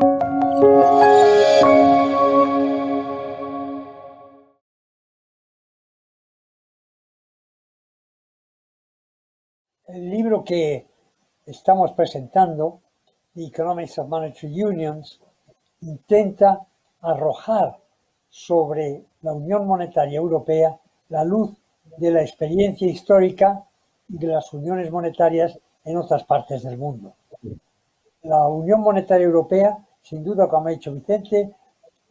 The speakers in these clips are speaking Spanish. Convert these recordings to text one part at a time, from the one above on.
El libro que estamos presentando, The Economics of Monetary Unions, intenta arrojar sobre la Unión Monetaria Europea la luz de la experiencia histórica y de las uniones monetarias en otras partes del mundo. La Unión Monetaria Europea, sin duda, como ha dicho Vicente,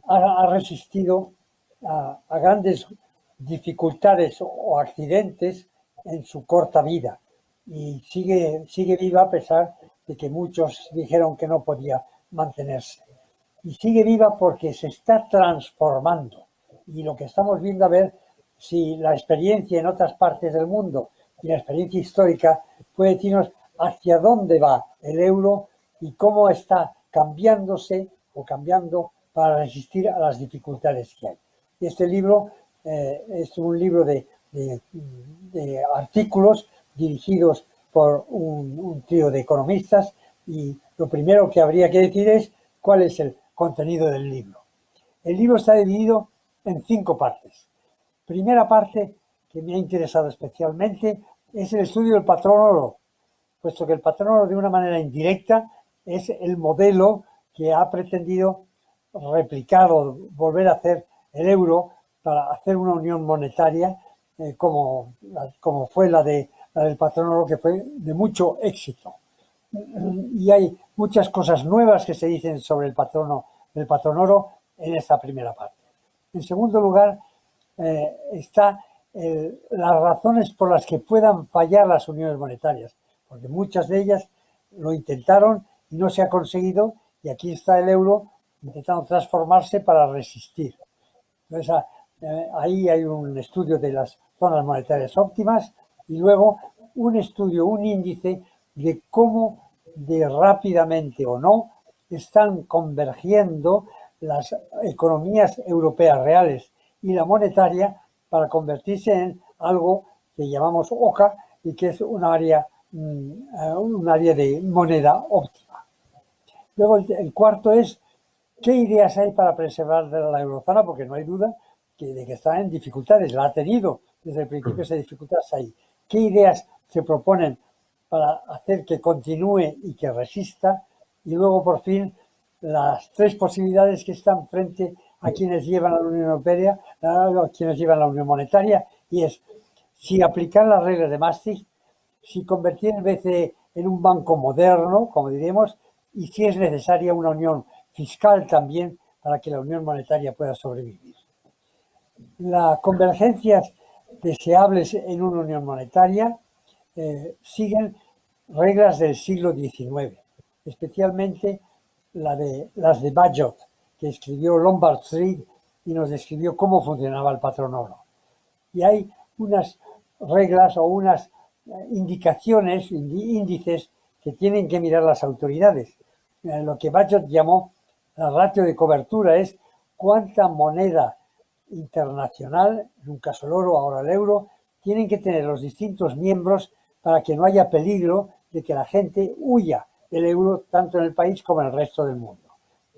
ha resistido a grandes dificultades o accidentes en su corta vida y sigue viva a pesar de que muchos dijeron que no podía mantenerse. Y sigue viva porque se está transformando. Y lo que estamos viendo, a ver si la experiencia en otras partes del mundo y la experiencia histórica puede decirnos hacia dónde va el euro y cómo está cambiándose o cambiando para resistir a las dificultades que hay. Y este libro es un libro de artículos dirigidos por un trío de economistas, y lo primero que habría que decir es cuál es el contenido del libro. El libro está dividido en 5 partes. Primera parte, que me ha interesado especialmente, es el estudio del patrón oro, puesto que el patrón oro, de una manera indirecta, es el modelo que ha pretendido replicar o volver a hacer el euro para hacer una unión monetaria como fue la del patrón oro, que fue de mucho éxito. Y hay muchas cosas nuevas que se dicen sobre el patrón oro en esta primera parte. En segundo lugar, está las razones por las que puedan fallar las uniones monetarias, porque muchas de ellas lo intentaron y no se ha conseguido, y aquí está el euro intentando transformarse para resistir. Entonces, ahí hay un estudio de las zonas monetarias óptimas y luego un estudio, un índice de cómo de rápidamente o no están convergiendo las economías europeas reales y la monetaria para convertirse en algo que llamamos OCA, y que es un área de moneda óptima. Luego el cuarto es qué ideas hay para preservar la eurozona, porque no hay duda de que está en dificultades, la ha tenido desde el principio, esas dificultades ahí. ¿Qué ideas se proponen para hacer que continúe y que resista? Y luego, por fin, las 3 posibilidades que están frente a quienes llevan a la Unión Europea, a quienes llevan la Unión Monetaria, y es si aplicar las reglas de Maastricht, si convertir el BCE en un banco moderno, como diremos, y si es necesaria una unión fiscal también para que la unión monetaria pueda sobrevivir. Las convergencias deseables en una unión monetaria siguen reglas del siglo XIX, especialmente las de Bagehot, que escribió Lombard Street y nos describió cómo funcionaba el patrón oro. Y hay unas reglas o unas indicaciones, índices que tienen que mirar las autoridades. Lo que Bagehot llamó la ratio de cobertura es cuánta moneda internacional, en un caso el oro, ahora el euro, tienen que tener los distintos miembros para que no haya peligro de que la gente huya del euro tanto en el país como en el resto del mundo.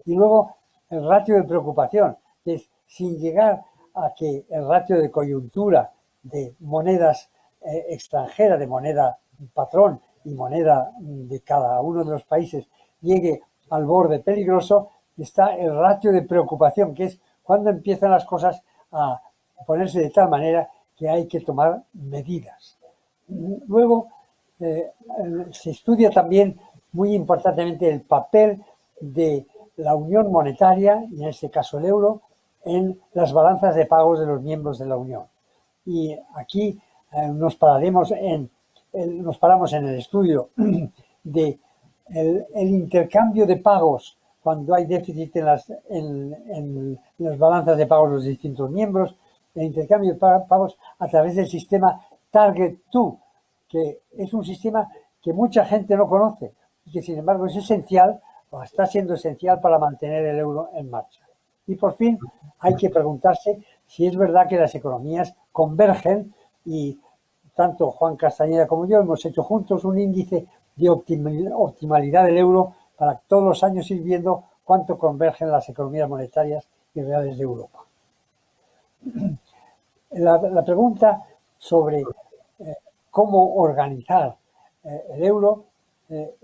Y luego el ratio de preocupación, que es sin llegar a que el ratio de coyuntura de monedas extranjeras, de moneda patrón y moneda de cada uno de los países llegue al borde peligroso, está el ratio de preocupación, que es cuando empiezan las cosas a ponerse de tal manera que hay que tomar medidas. Luego se estudia también muy importantemente el papel de la unión monetaria, y en este caso el euro, en las balanzas de pagos de los miembros de la unión. Y aquí nos paramos en el estudio de el intercambio de pagos cuando hay déficit en las balanzas de pagos de los distintos miembros, el intercambio de pagos a través del sistema Target 2, que es un sistema que mucha gente no conoce y que sin embargo es esencial o está siendo esencial para mantener el euro en marcha. Y por fin hay que preguntarse si es verdad que las economías convergen, y tanto Juan Castañeda como yo hemos hecho juntos un índice de optimalidad del euro para todos los años ir viendo cuánto convergen las economías monetarias y reales de Europa. La pregunta sobre cómo organizar el euro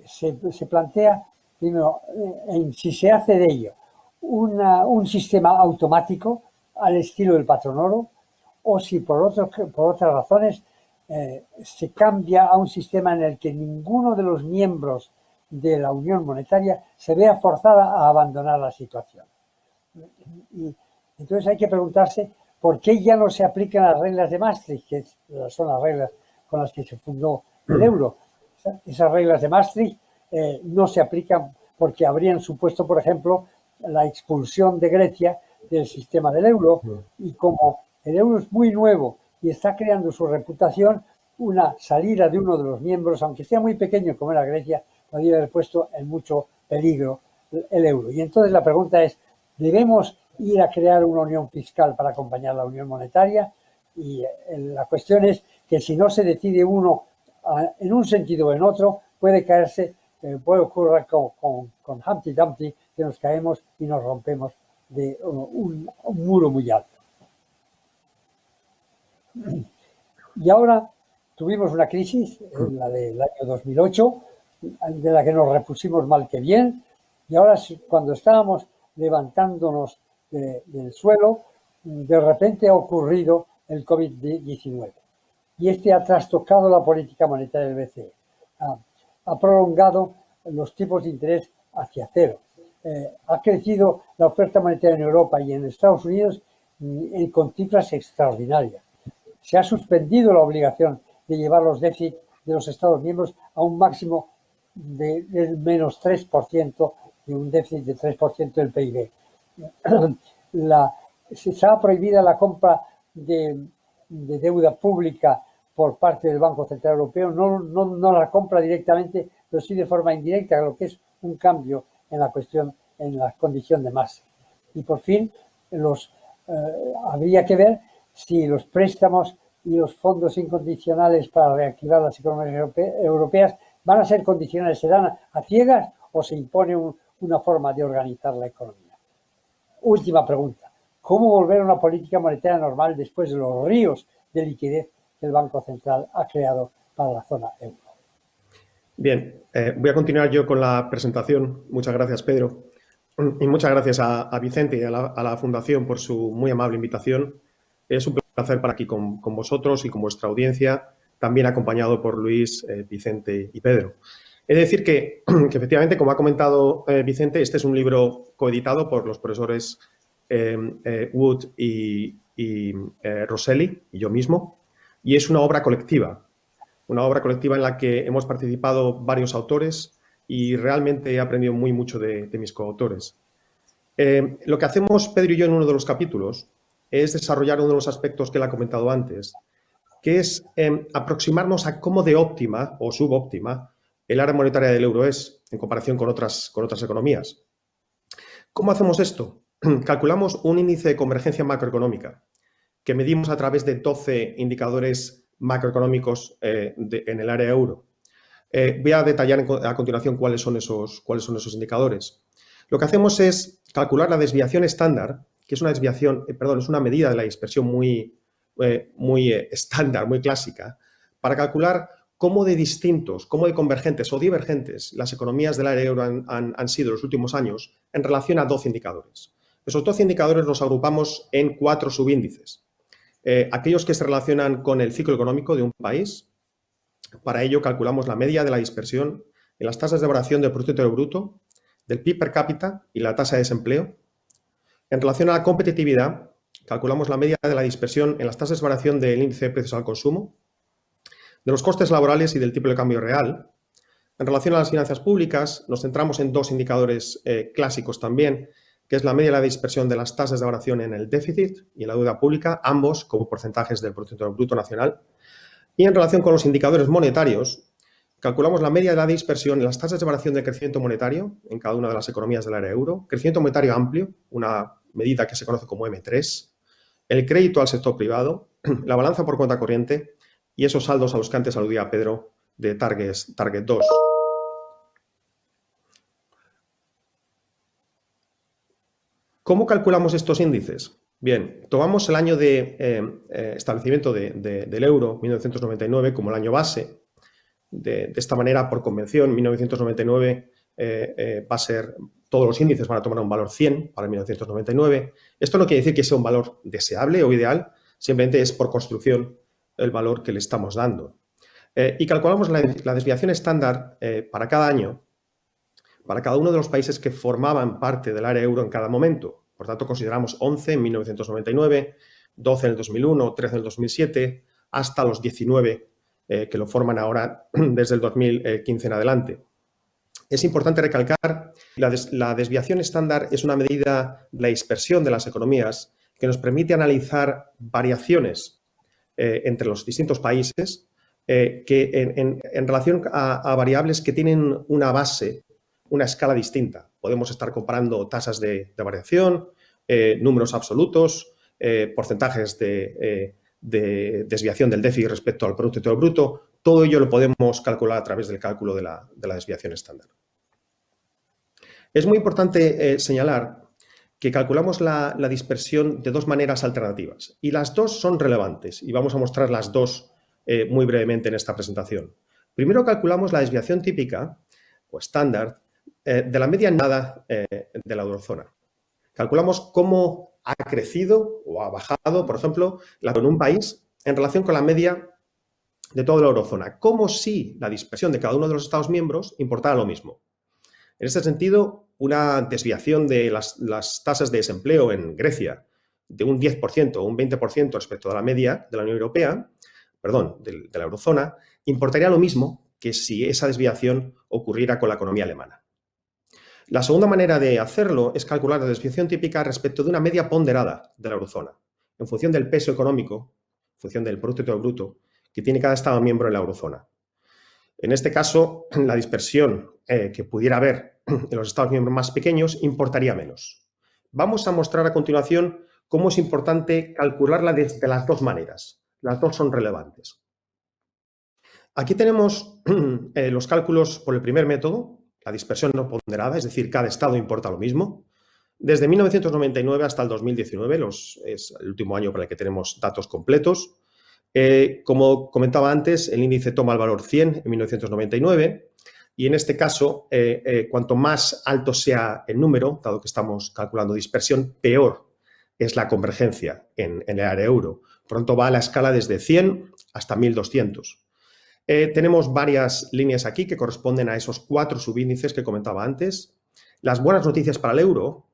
se plantea primero en si se hace de ello un sistema automático al estilo del patrón oro, o si por otras razones se cambia a un sistema en el que ninguno de los miembros de la Unión Monetaria se vea forzada a abandonar la situación. Y entonces hay que preguntarse por qué ya no se aplican las reglas de Maastricht, que son las reglas con las que se fundó el euro. Esas reglas de Maastricht no se aplican porque habrían supuesto, por ejemplo, la expulsión de Grecia del sistema del euro, y como el euro es muy nuevo y está creando su reputación, una salida de uno de los miembros, aunque sea muy pequeño como era Grecia, podría haber puesto en mucho peligro el euro. Y entonces la pregunta es, ¿debemos ir a crear una unión fiscal para acompañar la unión monetaria? Y la cuestión es que si no se decide uno en un sentido o en otro, puede caerse, puede ocurrir con Humpty Dumpty, que nos caemos y nos rompemos de un muro muy alto. Y ahora tuvimos una crisis, la del año 2008, de la que nos repusimos mal que bien, y ahora cuando estábamos levantándonos del suelo, de repente ha ocurrido el COVID-19. Y este ha trastocado la política monetaria del BCE. Ha prolongado los tipos de interés hacia cero. Ha crecido la oferta monetaria en Europa y en Estados Unidos con cifras extraordinarias. Se ha suspendido la obligación de llevar los déficits de los Estados miembros a un máximo del menos 3%, de un déficit de 3% del PIB. Se ha prohibido la compra de deuda pública por parte del Banco Central Europeo, no la compra directamente, pero sí de forma indirecta, lo que es un cambio en la cuestión, en la condición de masa. Y por fin, habría que ver si los préstamos y los fondos incondicionales para reactivar las economías europeas van a ser condicionales, se dan a ciegas o se impone una forma de organizar la economía. Última pregunta. ¿Cómo volver a una política monetaria normal después de los ríos de liquidez que el Banco Central ha creado para la zona euro? Bien, voy a continuar yo con la presentación. Muchas gracias, Pedro. Y muchas gracias a Vicente y a la Fundación por su muy amable invitación. Es un placer estar aquí con vosotros y con vuestra audiencia, también acompañado por Luis, Vicente y Pedro. Es decir que efectivamente, como ha comentado Vicente, este es un libro coeditado por los profesores Wood y Rosselli y yo mismo, y es una obra colectiva en la que hemos participado varios autores y realmente he aprendido mucho de mis coautores. Lo que hacemos Pedro y yo en uno de los capítulos es desarrollar uno de los aspectos que él ha comentado antes, que es aproximarnos a cómo de óptima o subóptima el área monetaria del euro es en comparación con otras economías. ¿Cómo hacemos esto? Calculamos un índice de convergencia macroeconómica que medimos a través de 12 indicadores macroeconómicos en el área euro. Voy a detallar a continuación cuáles son esos indicadores. Lo que hacemos es calcular la desviación estándar, que es una es una medida de la dispersión muy estándar, muy clásica, para calcular cómo de distintos, cómo de convergentes o divergentes las economías del área euro han sido en los últimos años en relación a 12 indicadores. Esos 12 indicadores los agrupamos en 4 subíndices. Aquellos que se relacionan con el ciclo económico de un país. Para ello calculamos la media de la dispersión en las tasas de variación del Producto Interior Bruto, del PIB per cápita y la tasa de desempleo. En relación a la competitividad, calculamos la media de la dispersión en las tasas de variación del índice de precios al consumo, de los costes laborales y del tipo de cambio real. En relación a las finanzas públicas, nos centramos en 2 indicadores clásicos también, que es la media de la dispersión de las tasas de variación en el déficit y en la deuda pública, ambos como porcentajes del Producto Interior Bruto nacional. Y en relación con los indicadores monetarios, calculamos la media de la dispersión en las tasas de variación de crecimiento monetario en cada una de las economías del área euro, crecimiento monetario amplio, una medida que se conoce como M3, el crédito al sector privado, la balanza por cuenta corriente y esos saldos a los que antes aludía Pedro de Target 2. ¿Cómo calculamos estos índices? Bien, tomamos el año de establecimiento del euro, 1999, como el año base. De esta manera, por convención, 1999 va a ser, todos los índices van a tomar un valor 100 para 1999. Esto no quiere decir que sea un valor deseable o ideal, simplemente es por construcción el valor que le estamos dando. Y calculamos la desviación estándar para cada año, para cada uno de los países que formaban parte del área euro en cada momento. Por tanto, consideramos 11 en 1999, 12 en el 2001, 13 en el 2007, hasta los 19 que lo forman ahora desde el 2015 en adelante. Es importante recalcar que la desviación estándar es una medida de la dispersión de las economías que nos permite analizar variaciones entre los distintos países que en relación a variables que tienen una base, una escala distinta. Podemos estar comparando tasas de variación, números absolutos, porcentajes de desviación del déficit respecto al Producto Interior Bruto. Todo ello lo podemos calcular a través del cálculo de la desviación estándar. Es muy importante señalar que calculamos la dispersión de dos maneras alternativas y las dos son relevantes y vamos a mostrar las dos muy brevemente en esta presentación. Primero calculamos la desviación típica o estándar de la media nada de la eurozona. Calculamos cómo ha crecido o ha bajado, por ejemplo, en un país en relación con la media de toda la eurozona, como si la dispersión de cada uno de los Estados miembros importara lo mismo. En este sentido, una desviación de las tasas de desempleo en Grecia de un 10% o un 20% respecto a la media de la Unión Europea, perdón, de la eurozona, importaría lo mismo que si esa desviación ocurriera con la economía alemana. La segunda manera de hacerlo es calcular la desviación típica respecto de una media ponderada de la eurozona, en función del peso económico, en función del Producto Interior Bruto, que tiene cada Estado miembro en la eurozona. En este caso, la dispersión que pudiera haber en los Estados miembros más pequeños importaría menos. Vamos a mostrar a continuación cómo es importante calcularla de las dos maneras. Las dos son relevantes. Aquí tenemos los cálculos por el primer método, la dispersión no ponderada, es decir, cada estado importa lo mismo. Desde 1999 hasta el 2019, es el último año para el que tenemos datos completos. Como comentaba antes, el índice toma el valor 100 en 1999 y en este caso, cuanto más alto sea el número, dado que estamos calculando dispersión, peor es la convergencia en el área euro. Por tanto, va a la escala desde 100 hasta 1200. Tenemos varias líneas aquí que corresponden a esos 4 subíndices que comentaba antes. Las buenas noticias para el euro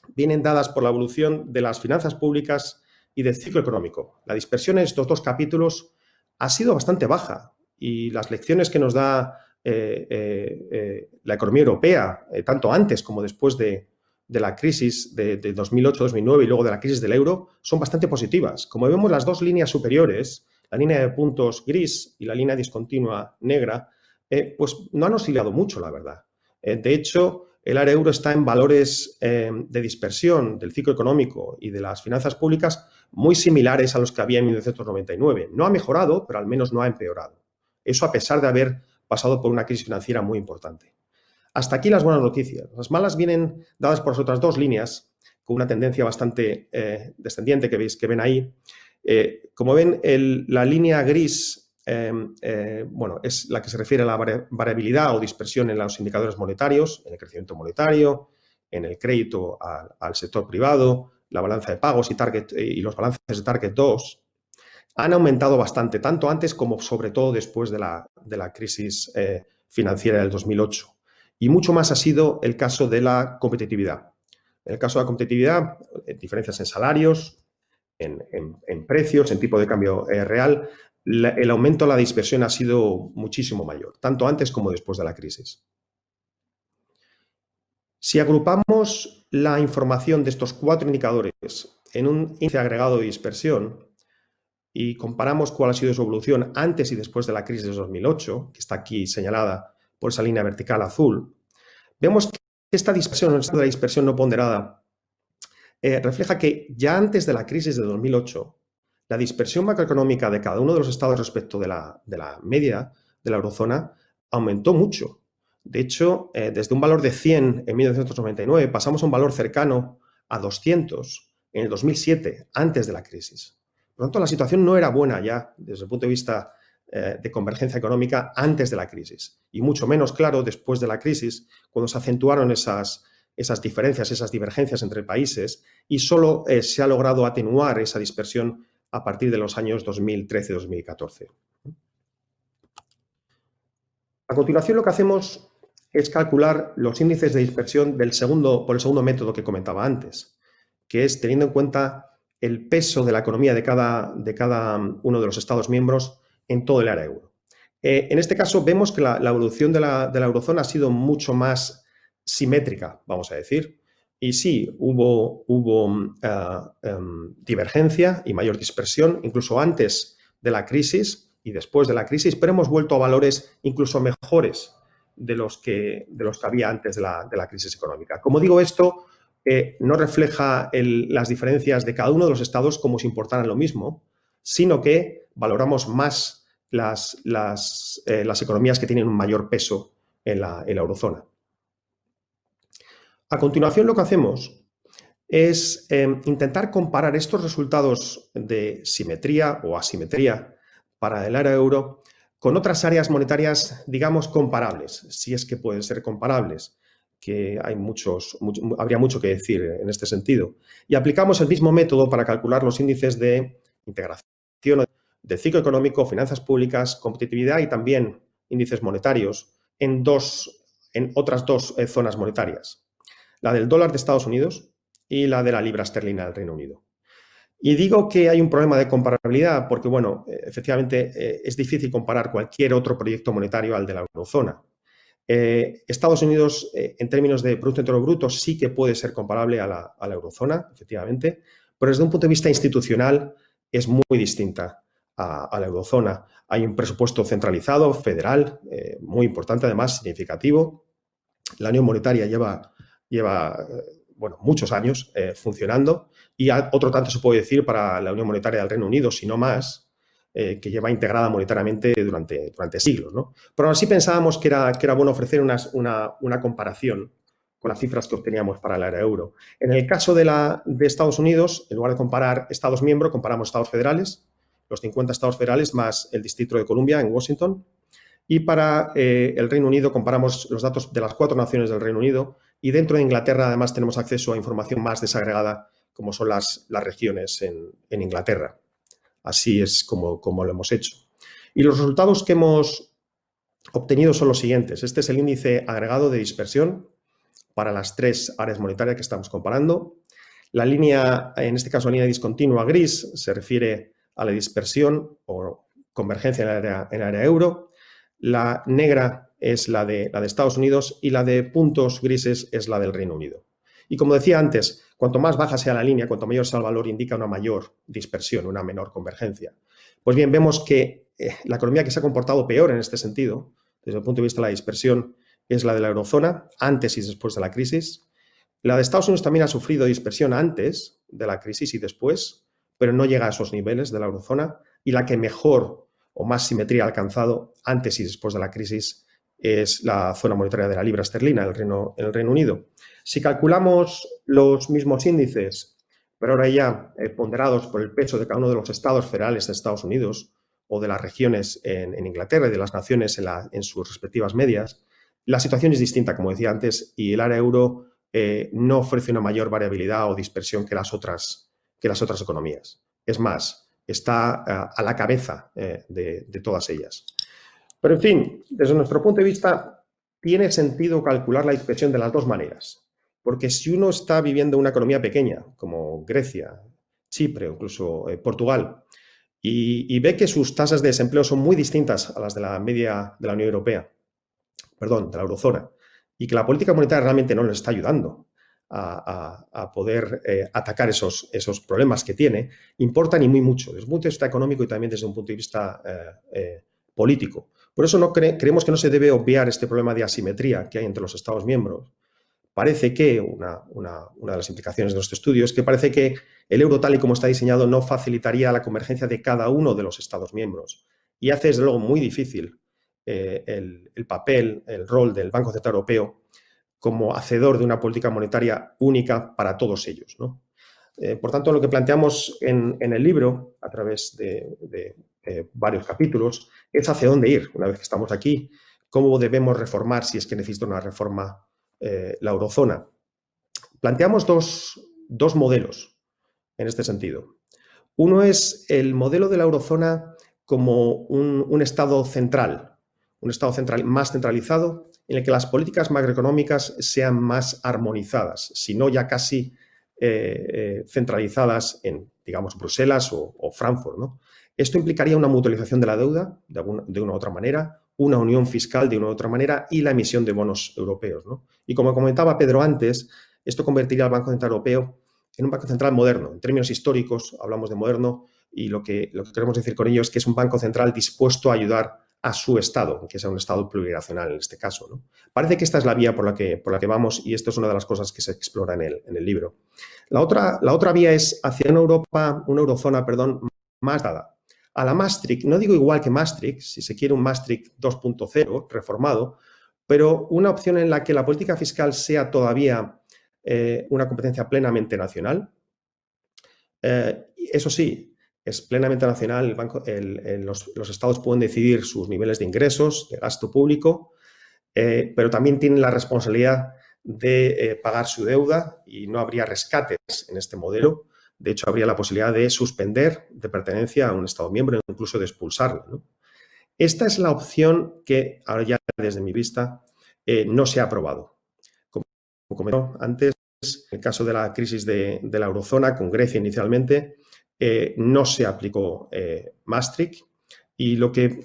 vienen dadas por la evolución de las finanzas públicas y del ciclo económico. La dispersión en estos dos capítulos ha sido bastante baja y las lecciones que nos da la economía europea, tanto antes como después de la crisis de 2008-2009 y luego de la crisis del euro, son bastante positivas. Como vemos, las dos líneas superiores, la línea de puntos gris y la línea discontinua negra, pues no han oscilado mucho, la verdad. De hecho, el área euro está en valores de dispersión del ciclo económico y de las finanzas públicas muy similares a los que había en 1999. No ha mejorado, pero al menos no ha empeorado. Eso a pesar de haber pasado por una crisis financiera muy importante. Hasta aquí las buenas noticias. Las malas vienen dadas por las otras dos líneas, con una tendencia bastante descendiente que ven ahí. Como ven, la línea gris bueno, es la que se refiere a la variabilidad o dispersión en los indicadores monetarios, en el crecimiento monetario, en el crédito al sector privado, la balanza de pagos y los balances de Target 2 han aumentado bastante, tanto antes como sobre todo después de la crisis financiera del 2008. Y mucho más ha sido el caso de la competitividad. En el caso de la competitividad, diferencias en salarios, en precios, en tipo de cambio real, el aumento de la dispersión ha sido muchísimo mayor, tanto antes como después de la crisis. Si agrupamos la información de estos 4 indicadores en un índice agregado de dispersión y comparamos cuál ha sido su evolución antes y después de la crisis de 2008, que está aquí señalada por esa línea vertical azul, vemos que esta dispersión, la dispersión no ponderada, refleja que ya antes de la crisis de 2008, la dispersión macroeconómica de cada uno de los estados respecto de la media de la eurozona aumentó mucho. De hecho, desde un valor de 100 en 1999 pasamos a un valor cercano a 200 en el 2007, antes de la crisis. Por lo tanto, la situación no era buena ya desde el punto de vista de convergencia económica antes de la crisis, y mucho menos claro después de la crisis, cuando se acentuaron esas diferencias, esas divergencias entre países, y solo se ha logrado atenuar esa dispersión a partir de los años 2013-2014. A continuación, lo que hacemos es calcular los índices de dispersión por el segundo método que comentaba antes, que es teniendo en cuenta el peso de la economía de cada uno de los Estados miembros en todo el área euro. En este caso, vemos que la evolución de la eurozona ha sido mucho más simétrica, vamos a decir. Y sí, hubo divergencia y mayor dispersión, incluso antes de la crisis y después de la crisis, pero hemos vuelto a valores incluso mejores de los que había antes de la crisis económica. Como digo, esto no refleja las diferencias de cada uno de los estados como si importaran lo mismo, sino que valoramos más las economías que tienen un mayor peso en la eurozona. A continuación, lo que hacemos es intentar comparar estos resultados de simetría o asimetría para el área euro con otras áreas monetarias, digamos, comparables, si es que pueden ser comparables, que habría mucho que decir en este sentido. Y aplicamos el mismo método para calcular los índices de integración, de ciclo económico, finanzas públicas, competitividad y también índices monetarios en otras dos zonas monetarias, la del dólar de Estados Unidos y la de la libra esterlina del Reino Unido. Y digo que hay un problema de comparabilidad porque, bueno, efectivamente es difícil comparar cualquier otro proyecto monetario al de la eurozona. Estados Unidos, en términos de Producto Interior Bruto, sí que puede ser comparable a la eurozona, efectivamente, pero desde un punto de vista institucional es muy distinta a la eurozona. Hay un presupuesto centralizado, federal, muy importante, además, significativo. La Unión Monetaria lleva muchos años funcionando, y otro tanto se puede decir para la Unión Monetaria del Reino Unido, si no más, que lleva integrada monetariamente durante siglos, ¿no? Pero aún así pensábamos que era bueno ofrecer una comparación con las cifras que obteníamos para el área euro. En el caso de Estados Unidos, en lugar de comparar estados miembros, comparamos estados federales, los 50 estados federales más el Distrito de Columbia en Washington. Y para el Reino Unido comparamos los datos de las 4 naciones del Reino Unido, y dentro de Inglaterra además tenemos acceso a información más desagregada como son las regiones en Inglaterra. Así es como lo hemos hecho. Y los resultados que hemos obtenido son los siguientes. Este es el índice agregado de dispersión para las 3 áreas monetarias que estamos comparando. La línea, en este caso la línea discontinua gris, se refiere a la dispersión o convergencia en el área euro. La negra es la de Estados Unidos y la de puntos grises es la del Reino Unido. Y como decía antes, cuanto más baja sea la línea, cuanto mayor sea el valor, indica una mayor dispersión, una menor convergencia. Pues bien, vemos que la economía que se ha comportado peor en este sentido, desde el punto de vista de la dispersión, es la de la eurozona, antes y después de la crisis. La de Estados Unidos también ha sufrido dispersión antes de la crisis y después, pero no llega a esos niveles de la eurozona. Y la que mejor o más simetría ha alcanzado antes y después de la crisis es la zona monetaria de la libra esterlina en el Reino Unido. Si calculamos los mismos índices, pero ahora ya ponderados por el peso de cada uno de los estados federales de Estados Unidos o de las regiones en Inglaterra y de las naciones en sus respectivas medias, la situación es distinta, como decía antes, y el área euro no ofrece una mayor variabilidad o dispersión que las otras economías. Es más, está a la cabeza de todas ellas. Pero, en fin, desde nuestro punto de vista, tiene sentido calcular la dispersión de las dos maneras. Porque si uno está viviendo una economía pequeña, como Grecia, Chipre o incluso Portugal, y ve que sus tasas de desempleo son muy distintas a las de la media de la Unión Europea, de la eurozona, y que la política monetaria realmente no les está ayudando a poder atacar esos problemas que tiene, importan y muy mucho, desde un punto de vista económico y también desde un punto de vista político. Por eso creemos que no se debe obviar este problema de asimetría que hay entre los Estados miembros. Parece que, una de las implicaciones de nuestro estudio es que parece que el euro tal y como está diseñado no facilitaría la convergencia de cada uno de los Estados miembros y hace desde luego muy difícil el papel, el rol del Banco Central Europeo como hacedor de una política monetaria única para todos ellos, ¿no? Por tanto, lo que planteamos en el libro, a través de varios capítulos, es hacia dónde ir una vez que estamos aquí, cómo debemos reformar, si es que necesita una reforma, la eurozona. Planteamos dos modelos en este sentido. Uno es el modelo de la eurozona como un estado central más centralizado, en el que las políticas macroeconómicas sean más armonizadas, si no ya casi centralizadas en, digamos, Bruselas o Frankfurt, ¿no? Esto implicaría una mutualización de la deuda de una u otra manera, una unión fiscal de una u otra manera y la emisión de bonos europeos, ¿no? Y como comentaba Pedro antes, esto convertiría al Banco Central Europeo en un banco central moderno. En términos históricos hablamos de moderno y lo que queremos decir con ello es que es un banco central dispuesto a ayudar a su Estado, que sea un Estado plurinacional en este caso, ¿no? Parece que esta es la vía por la que vamos y esto es una de las cosas que se explora en el libro. La otra vía es hacia una eurozona, más dada. A la Maastricht, no digo igual que Maastricht, si se quiere un Maastricht 2.0 reformado, pero una opción en la que la política fiscal sea todavía una competencia plenamente nacional. Eso sí, es plenamente nacional, los estados pueden decidir sus niveles de ingresos, de gasto público, pero también tienen la responsabilidad de pagar su deuda y no habría rescates en este modelo. De hecho, habría la posibilidad de suspender de pertenencia a un Estado miembro, incluso de expulsarlo, ¿no? Esta es la opción que, ahora ya desde mi vista, no se ha aprobado. Como comentó antes, en el caso de la crisis de la eurozona, con Grecia inicialmente, no se aplicó Maastricht y lo que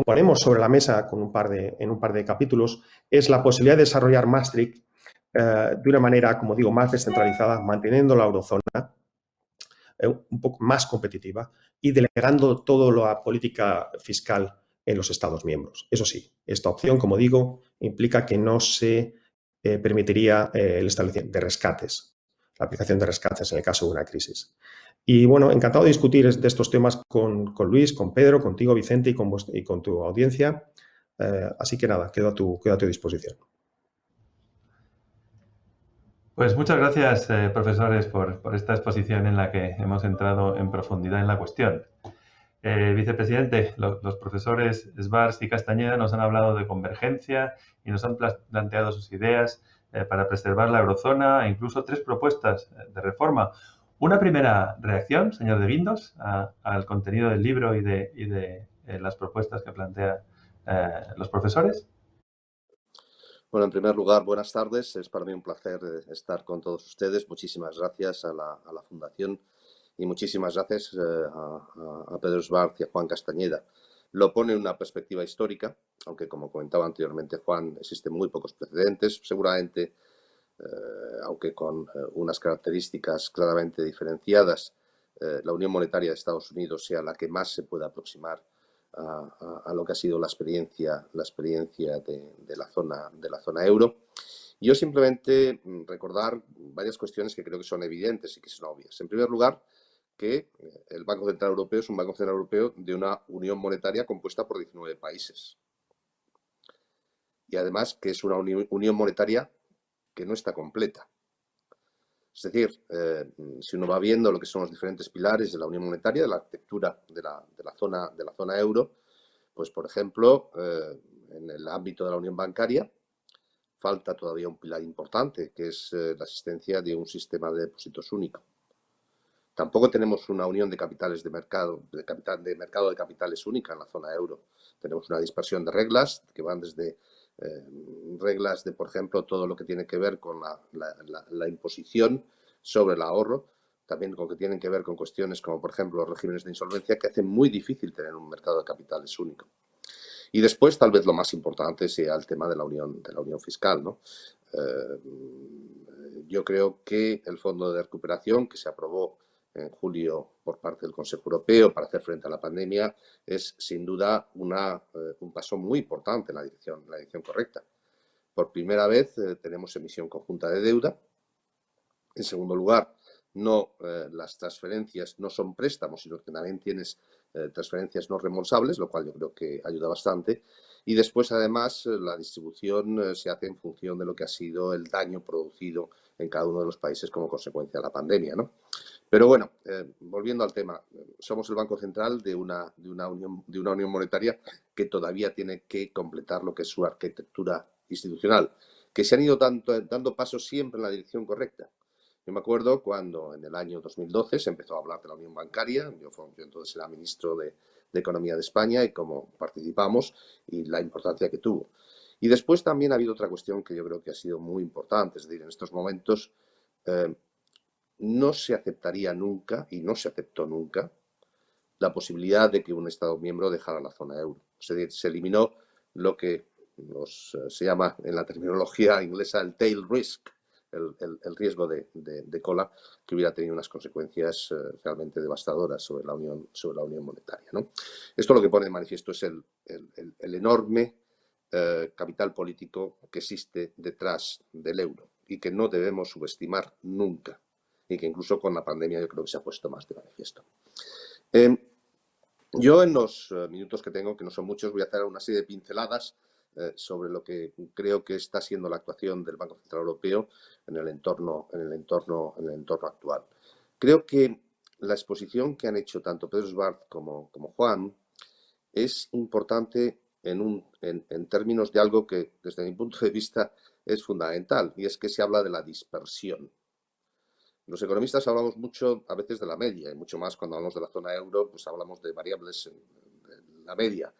ponemos sobre la mesa en un par de capítulos es la posibilidad de desarrollar Maastricht de una manera, como digo, más descentralizada, manteniendo la eurozona un poco más competitiva y delegando toda la política fiscal en los Estados miembros. Eso sí, esta opción, como digo, implica que no se permitiría el establecimiento de rescates, la aplicación de rescates en el caso de una crisis. Y bueno, encantado de discutir de estos temas con Luis, con Pedro, contigo, Vicente, y con tu audiencia. Así que nada, quedo a tu disposición. Pues muchas gracias, profesores, por esta exposición en la que hemos entrado en profundidad en la cuestión. Vicepresidente, los profesores Svars y Castañeda nos han hablado de convergencia y nos han planteado sus ideas para preservar la eurozona e incluso 3 propuestas de reforma. Una primera reacción, señor de Guindos, al contenido del libro y de las propuestas que plantean los profesores. Bueno, en primer lugar, buenas tardes. Es para mí un placer estar con todos ustedes. Muchísimas gracias a la Fundación y muchísimas gracias a Pedro Svars y a Juan Castañeda. Lo pone en una perspectiva histórica, aunque como comentaba anteriormente Juan, existen muy pocos precedentes. Seguramente, aunque con unas características claramente diferenciadas, la Unión Monetaria de Estados Unidos sea la que más se pueda aproximar a lo que ha sido la experiencia de la zona euro. Yo simplemente recordar varias cuestiones que creo que son evidentes y que son obvias. En primer lugar, que el Banco Central Europeo es un Banco Central Europeo de una unión monetaria compuesta por 19 países. Y además que es una unión monetaria que no está completa. Es decir, si uno va viendo lo que son los diferentes pilares de la unión monetaria, de la arquitectura de la zona euro, pues por ejemplo, en el ámbito de la unión bancaria, falta todavía un pilar importante, que es la existencia de un sistema de depósitos único. Tampoco tenemos una unión de capitales de mercado de capitales única en la zona euro. Tenemos una dispersión de reglas que van desde reglas de, por ejemplo, todo lo que tiene que ver con la imposición sobre el ahorro, también con que tienen que ver con cuestiones como, por ejemplo, los regímenes de insolvencia, que hacen muy difícil tener un mercado de capitales único. Y después, tal vez lo más importante sea el tema de la unión fiscal, ¿no? Yo creo que el Fondo de Recuperación que se aprobó en julio por parte del Consejo Europeo para hacer frente a la pandemia es sin duda un paso muy importante en la dirección correcta. Por primera vez tenemos emisión conjunta de deuda. En segundo lugar, las transferencias no son préstamos, sino que también tienes transferencias no reembolsables, lo cual yo creo que ayuda bastante. Y después, además, la distribución se hace en función de lo que ha sido el daño producido en cada uno de los países como consecuencia de la pandemia, ¿no? Pero bueno, volviendo al tema, somos el Banco Central de una unión monetaria que todavía tiene que completar lo que es su arquitectura institucional, que se han ido dando pasos siempre en la dirección correcta. Yo me acuerdo cuando en el año 2012 se empezó a hablar de la unión bancaria, yo entonces era ministro de Economía de España y cómo participamos y la importancia que tuvo. Y después también ha habido otra cuestión que yo creo que ha sido muy importante, es decir, en estos momentos no se aceptaría nunca, y no se aceptó nunca, la posibilidad de que un Estado miembro dejara la zona euro. Es decir, se eliminó lo que se llama en la terminología inglesa el tail risk, el riesgo de cola, que hubiera tenido unas consecuencias realmente devastadoras sobre la unión monetaria, ¿no? Esto lo que pone de manifiesto es el enorme capital político que existe detrás del euro y que no debemos subestimar nunca, y que incluso con la pandemia yo creo que se ha puesto más de manifiesto. Yo en los minutos que tengo, que no son muchos, voy a hacer una serie de pinceladas sobre lo que creo que está siendo la actuación del Banco Central Europeo en el entorno actual. Creo que la exposición que han hecho tanto Pedro Svart como Juan es importante en términos de algo que desde mi punto de vista es fundamental, y es que se habla de la dispersión. Los economistas hablamos mucho a veces de la media, y mucho más cuando hablamos de la zona euro, pues hablamos de variables en la media.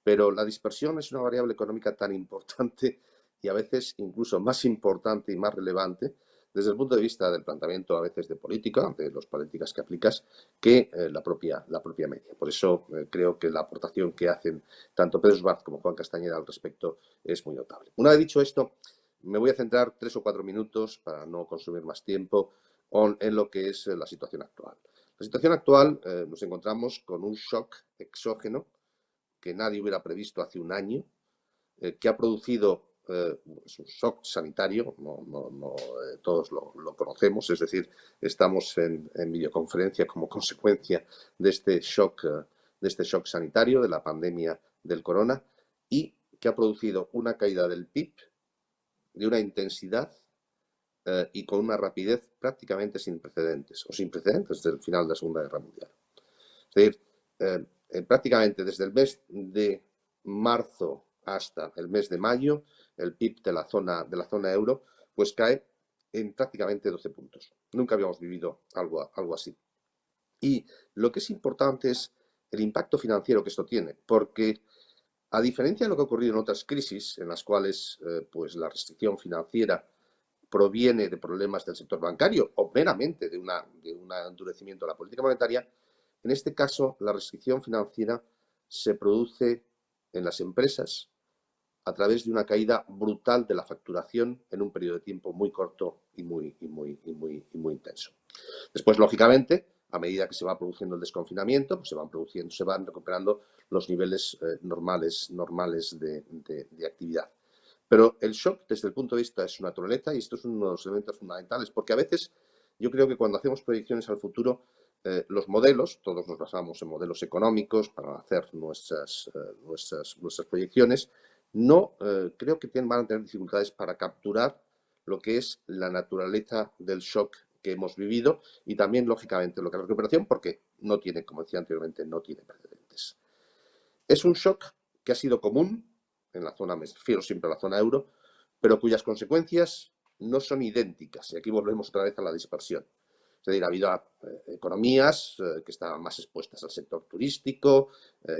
Pero la dispersión es una variable económica tan importante y a veces incluso más importante y más relevante desde el punto de vista del planteamiento a veces de política, de las políticas que aplicas, que la propia media. Por eso creo que la aportación que hacen tanto Pedro Svart como Juan Castañeda al respecto es muy notable. Una vez dicho esto, me voy a centrar 3 o 4 minutos, para no consumir más tiempo, en lo que es la situación actual. La situación actual nos encontramos con un shock exógeno que nadie hubiera previsto hace un año, que ha producido un shock sanitario, todos lo conocemos, es decir, estamos en videoconferencia como consecuencia de este shock sanitario, de la pandemia del corona, y que ha producido una caída del PIB de una intensidad y con una rapidez prácticamente sin precedentes, o sin precedentes desde el final de la Segunda Guerra Mundial. Es decir, prácticamente desde el mes de marzo hasta el mes de mayo, el PIB de la zona euro pues cae en prácticamente 12 puntos. Nunca habíamos vivido algo así. Y lo que es importante es el impacto financiero que esto tiene, porque a diferencia de lo que ha ocurrido en otras crisis, en las cuales pues la restricción financiera proviene de problemas del sector bancario o meramente de un endurecimiento de la política monetaria, en este caso la restricción financiera se produce en las empresas a través de una caída brutal de la facturación en un periodo de tiempo muy corto y muy intenso. Después, lógicamente, a medida que se va produciendo el desconfinamiento, pues se van recuperando los niveles normales de actividad. Pero el shock, desde el punto de vista de su naturaleza, y esto es uno de los elementos fundamentales, porque a veces yo creo que cuando hacemos proyecciones al futuro, los modelos, todos nos basamos en modelos económicos para hacer nuestras proyecciones, no creo que van a tener dificultades para capturar lo que es la naturaleza del shock que hemos vivido y también, lógicamente, lo que es la recuperación, porque no tiene, como decía anteriormente, no tiene precedentes. Es un shock que ha sido común en la zona, me refiero siempre a la zona euro, pero cuyas consecuencias no son idénticas. Y aquí volvemos otra vez a la dispersión. Es decir, ha habido economías que estaban más expuestas al sector turístico,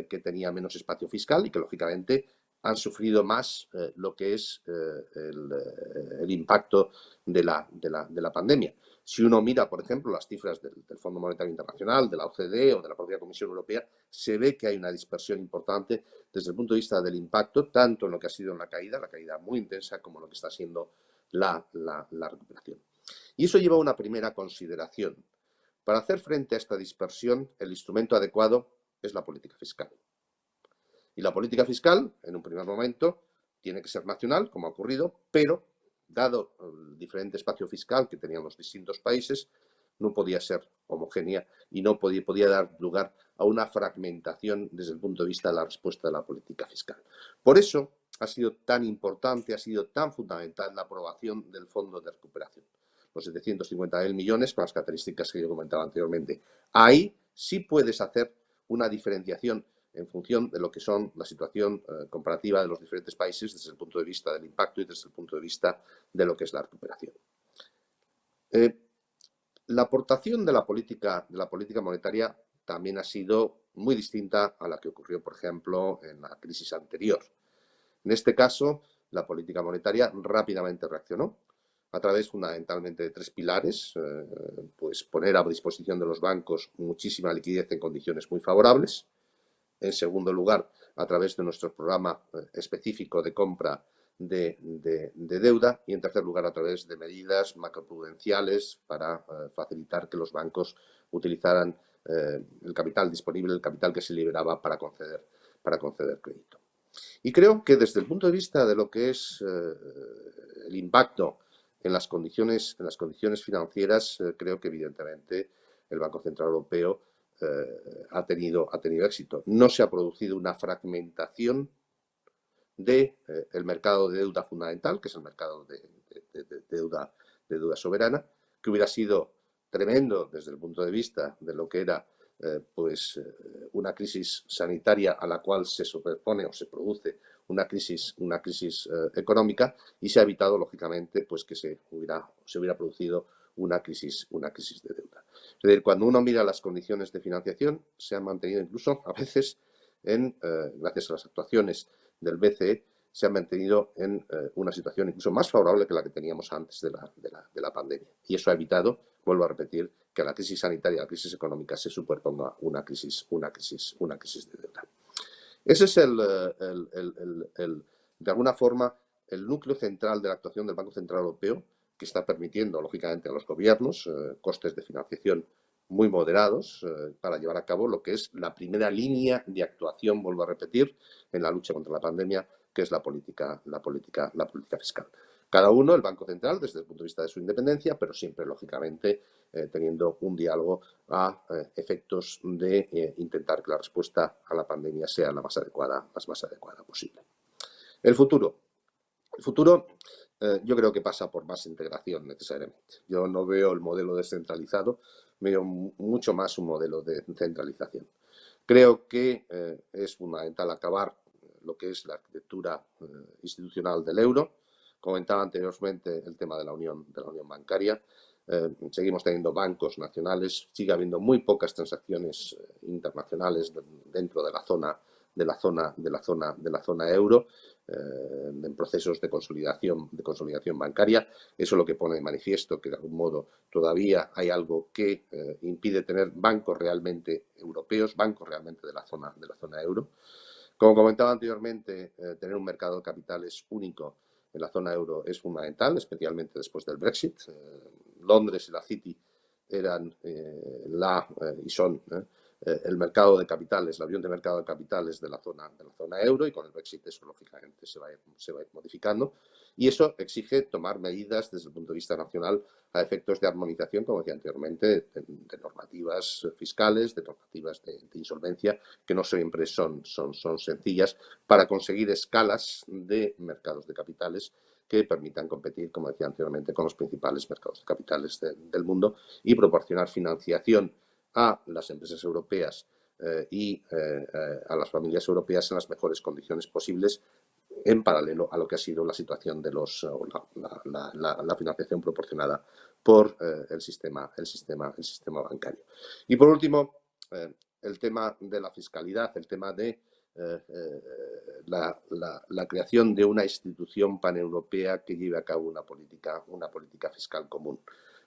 que tenían menos espacio fiscal y que, lógicamente, han sufrido más lo que es el impacto de la pandemia. Si uno mira, por ejemplo, las cifras del Fondo Monetario Internacional, de la OCDE o de la propia Comisión Europea, se ve que hay una dispersión importante desde el punto de vista del impacto, tanto en lo que ha sido la caída muy intensa, como en lo que está siendo la recuperación. Y eso lleva a una primera consideración. Para hacer frente a esta dispersión, el instrumento adecuado es la política fiscal. Y la política fiscal, en un primer momento, tiene que ser nacional, como ha ocurrido, pero dado el diferente espacio fiscal que tenían los distintos países, no podía ser homogénea y no podía dar lugar a una fragmentación desde el punto de vista de la respuesta de la política fiscal. Por eso ha sido tan importante, ha sido tan fundamental la aprobación del Fondo de Recuperación. Los 750.000 millones, con las características que yo comentaba anteriormente. Ahí sí puedes hacer una diferenciación en función de lo que son la situación comparativa de los diferentes países desde el punto de vista del impacto y desde el punto de vista de lo que es la recuperación. La aportación de la política monetaria también ha sido muy distinta a la que ocurrió, por ejemplo, en la crisis anterior. En este caso, la política monetaria rápidamente reaccionó a través fundamentalmente de 3 pilares, pues poner a disposición de los bancos muchísima liquidez en condiciones muy favorables. En segundo lugar, a través de nuestro programa específico de compra de deuda, y en tercer lugar a través de medidas macroprudenciales para facilitar que los bancos utilizaran el capital disponible, el capital que se liberaba para conceder crédito. Y creo que desde el punto de vista de lo que es el impacto en las condiciones financieras, creo que evidentemente el Banco Central Europeo ha tenido éxito. No se ha producido una fragmentación del mercado de deuda fundamental, que es el mercado de deuda soberana, que hubiera sido tremendo desde el punto de vista de lo que era una crisis sanitaria a la cual se superpone o se produce una crisis económica, y se ha evitado, lógicamente, pues que se hubiera producido una crisis de deuda. Es decir, cuando uno mira las condiciones de financiación, se han mantenido incluso a veces, gracias a las actuaciones del BCE, se han mantenido en una situación incluso más favorable que la que teníamos antes de la pandemia. Y eso ha evitado, vuelvo a repetir, que a la crisis sanitaria, a la crisis económica, se superponga una crisis de deuda. Ese es de alguna forma, el núcleo central de la actuación del Banco Central Europeo, que está permitiendo, lógicamente, a los gobiernos costes de financiación muy moderados para llevar a cabo lo que es la primera línea de actuación, vuelvo a repetir, en la lucha contra la pandemia, que es la política fiscal. Cada uno, el Banco Central, desde el punto de vista de su independencia, pero siempre, lógicamente, teniendo un diálogo a efectos de intentar que la respuesta a la pandemia sea la más adecuada posible. El futuro yo creo que pasa por más integración necesariamente. Yo no veo el modelo descentralizado, veo mucho más un modelo de centralización. Creo que es fundamental acabar lo que es la arquitectura institucional del euro. Comentaba anteriormente el tema de la unión bancaria. Seguimos teniendo bancos nacionales, sigue habiendo muy pocas transacciones internacionales dentro de la zona euro, en procesos de consolidación bancaria. Eso es lo que pone de manifiesto que de algún modo todavía hay algo que impide tener bancos realmente europeos, bancos realmente de la zona euro. Como comentaba anteriormente, tener un mercado de capitales único en la zona euro es fundamental, especialmente después del Brexit. Londres y la City eran y son el mercado de capitales, el avión de mercado de capitales de la zona euro, y con el Brexit eso lógicamente se va a ir modificando, y eso exige tomar medidas desde el punto de vista nacional a efectos de armonización, como decía anteriormente, de normativas fiscales, de normativas de insolvencia, que no siempre son sencillas, para conseguir escalas de mercados de capitales que permitan competir, como decía anteriormente, con los principales mercados de capitales del mundo, y proporcionar financiación a las empresas europeas y a las familias europeas en las mejores condiciones posibles, en paralelo a lo que ha sido la situación de la financiación proporcionada por el sistema bancario. Y por último, el tema de la fiscalidad, el tema de la creación de una institución paneuropea que lleve a cabo una política fiscal común.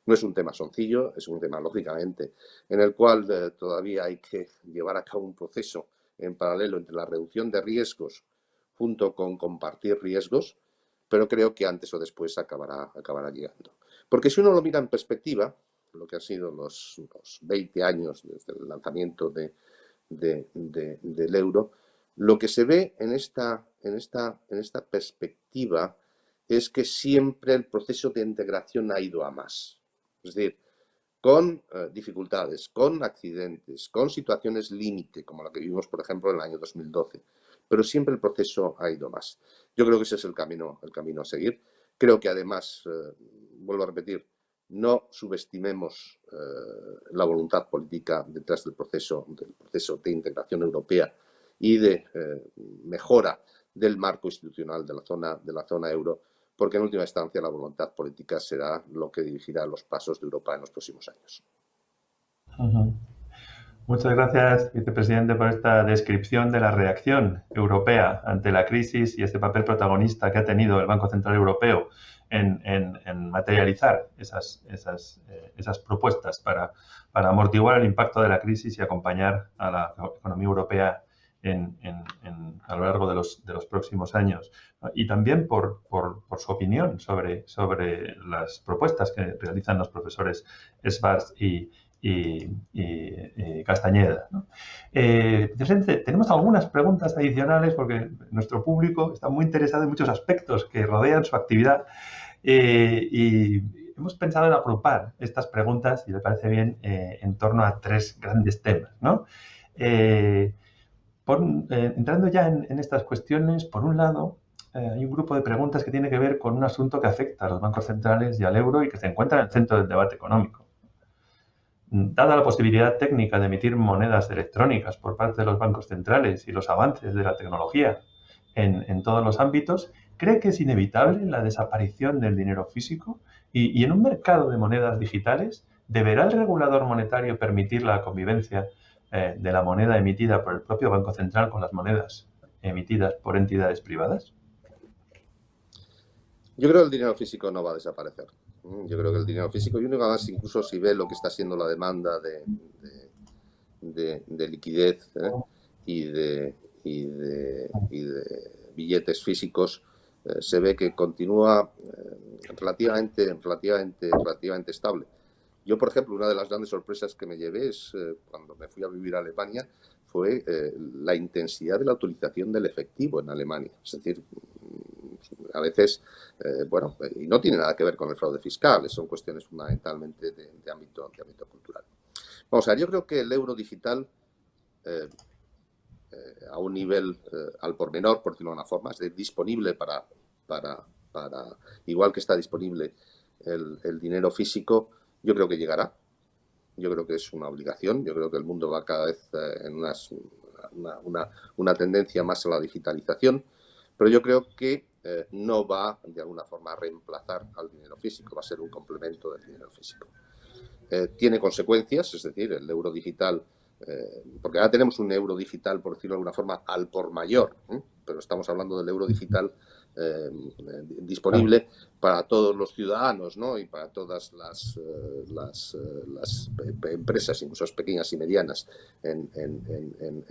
No es un tema sencillo, es un tema, lógicamente, en el cual todavía hay que llevar a cabo un proceso en paralelo entre la reducción de riesgos junto con compartir riesgos, pero creo que antes o después acabará llegando. Porque si uno lo mira en perspectiva, lo que han sido los 20 años desde el lanzamiento del euro, lo que se ve en esta perspectiva es que siempre el proceso de integración ha ido a más. Es decir, con dificultades, con accidentes, con situaciones límite, como la que vivimos, por ejemplo, en el año 2012. Pero siempre el proceso ha ido más. Yo creo que ese es el camino a seguir. Creo que además, vuelvo a repetir, no subestimemos la voluntad política detrás del proceso de integración europea y de mejora del marco institucional de la zona euro, porque en última instancia la voluntad política será lo que dirigirá los pasos de Europa en los próximos años. Muchas gracias, vicepresidente, por esta descripción de la reacción europea ante la crisis y este papel protagonista que ha tenido el Banco Central Europeo en materializar esas propuestas para amortiguar el impacto de la crisis y acompañar a la economía europea a lo largo de los próximos años. Y también por su opinión sobre las propuestas que realizan los profesores Schwarz y Castañeda, ¿no? Tenemos algunas preguntas adicionales porque nuestro público está muy interesado en muchos aspectos que rodean su actividad y hemos pensado en agrupar estas preguntas, si le parece bien, en torno a 3 grandes temas, ¿no? Entrando ya en estas cuestiones, por un lado, hay un grupo de preguntas que tiene que ver con un asunto que afecta a los bancos centrales y al euro y que se encuentra en el centro del debate económico. Dada la posibilidad técnica de emitir monedas electrónicas por parte de los bancos centrales y los avances de la tecnología en todos los ámbitos, ¿cree que es inevitable la desaparición del dinero físico? Y en un mercado de monedas digitales, ¿deberá el regulador monetario permitir la convivencia de la moneda emitida por el propio Banco Central con las monedas emitidas por entidades privadas? Yo creo que el dinero físico no va a desaparecer. Yo creo que el dinero físico, y uno más, incluso si ve lo que está siendo la demanda de liquidez y de billetes físicos, se ve que continúa relativamente estable. Yo, por ejemplo, una de las grandes sorpresas que me llevé es cuando me fui a vivir a Alemania fue la intensidad de la utilización del efectivo en Alemania. Es decir, a veces, y no tiene nada que ver con el fraude fiscal, son cuestiones fundamentalmente de ámbito cultural. Vamos a ver, yo creo que el euro digital, a un nivel al por menor, por decirlo de una forma, es disponible para igual que está disponible el dinero físico, yo creo que llegará. Yo creo que es una obligación. Yo creo que el mundo va cada vez en una tendencia más a la digitalización, pero yo creo que no va de alguna forma a reemplazar al dinero físico, va a ser un complemento del dinero físico. Tiene consecuencias, es decir, el euro digital, porque ahora tenemos un euro digital, por decirlo de alguna forma, al por mayor, pero estamos hablando del euro digital disponible para todos los ciudadanos, ¿no? Y para todas las empresas, incluso pequeñas y medianas, en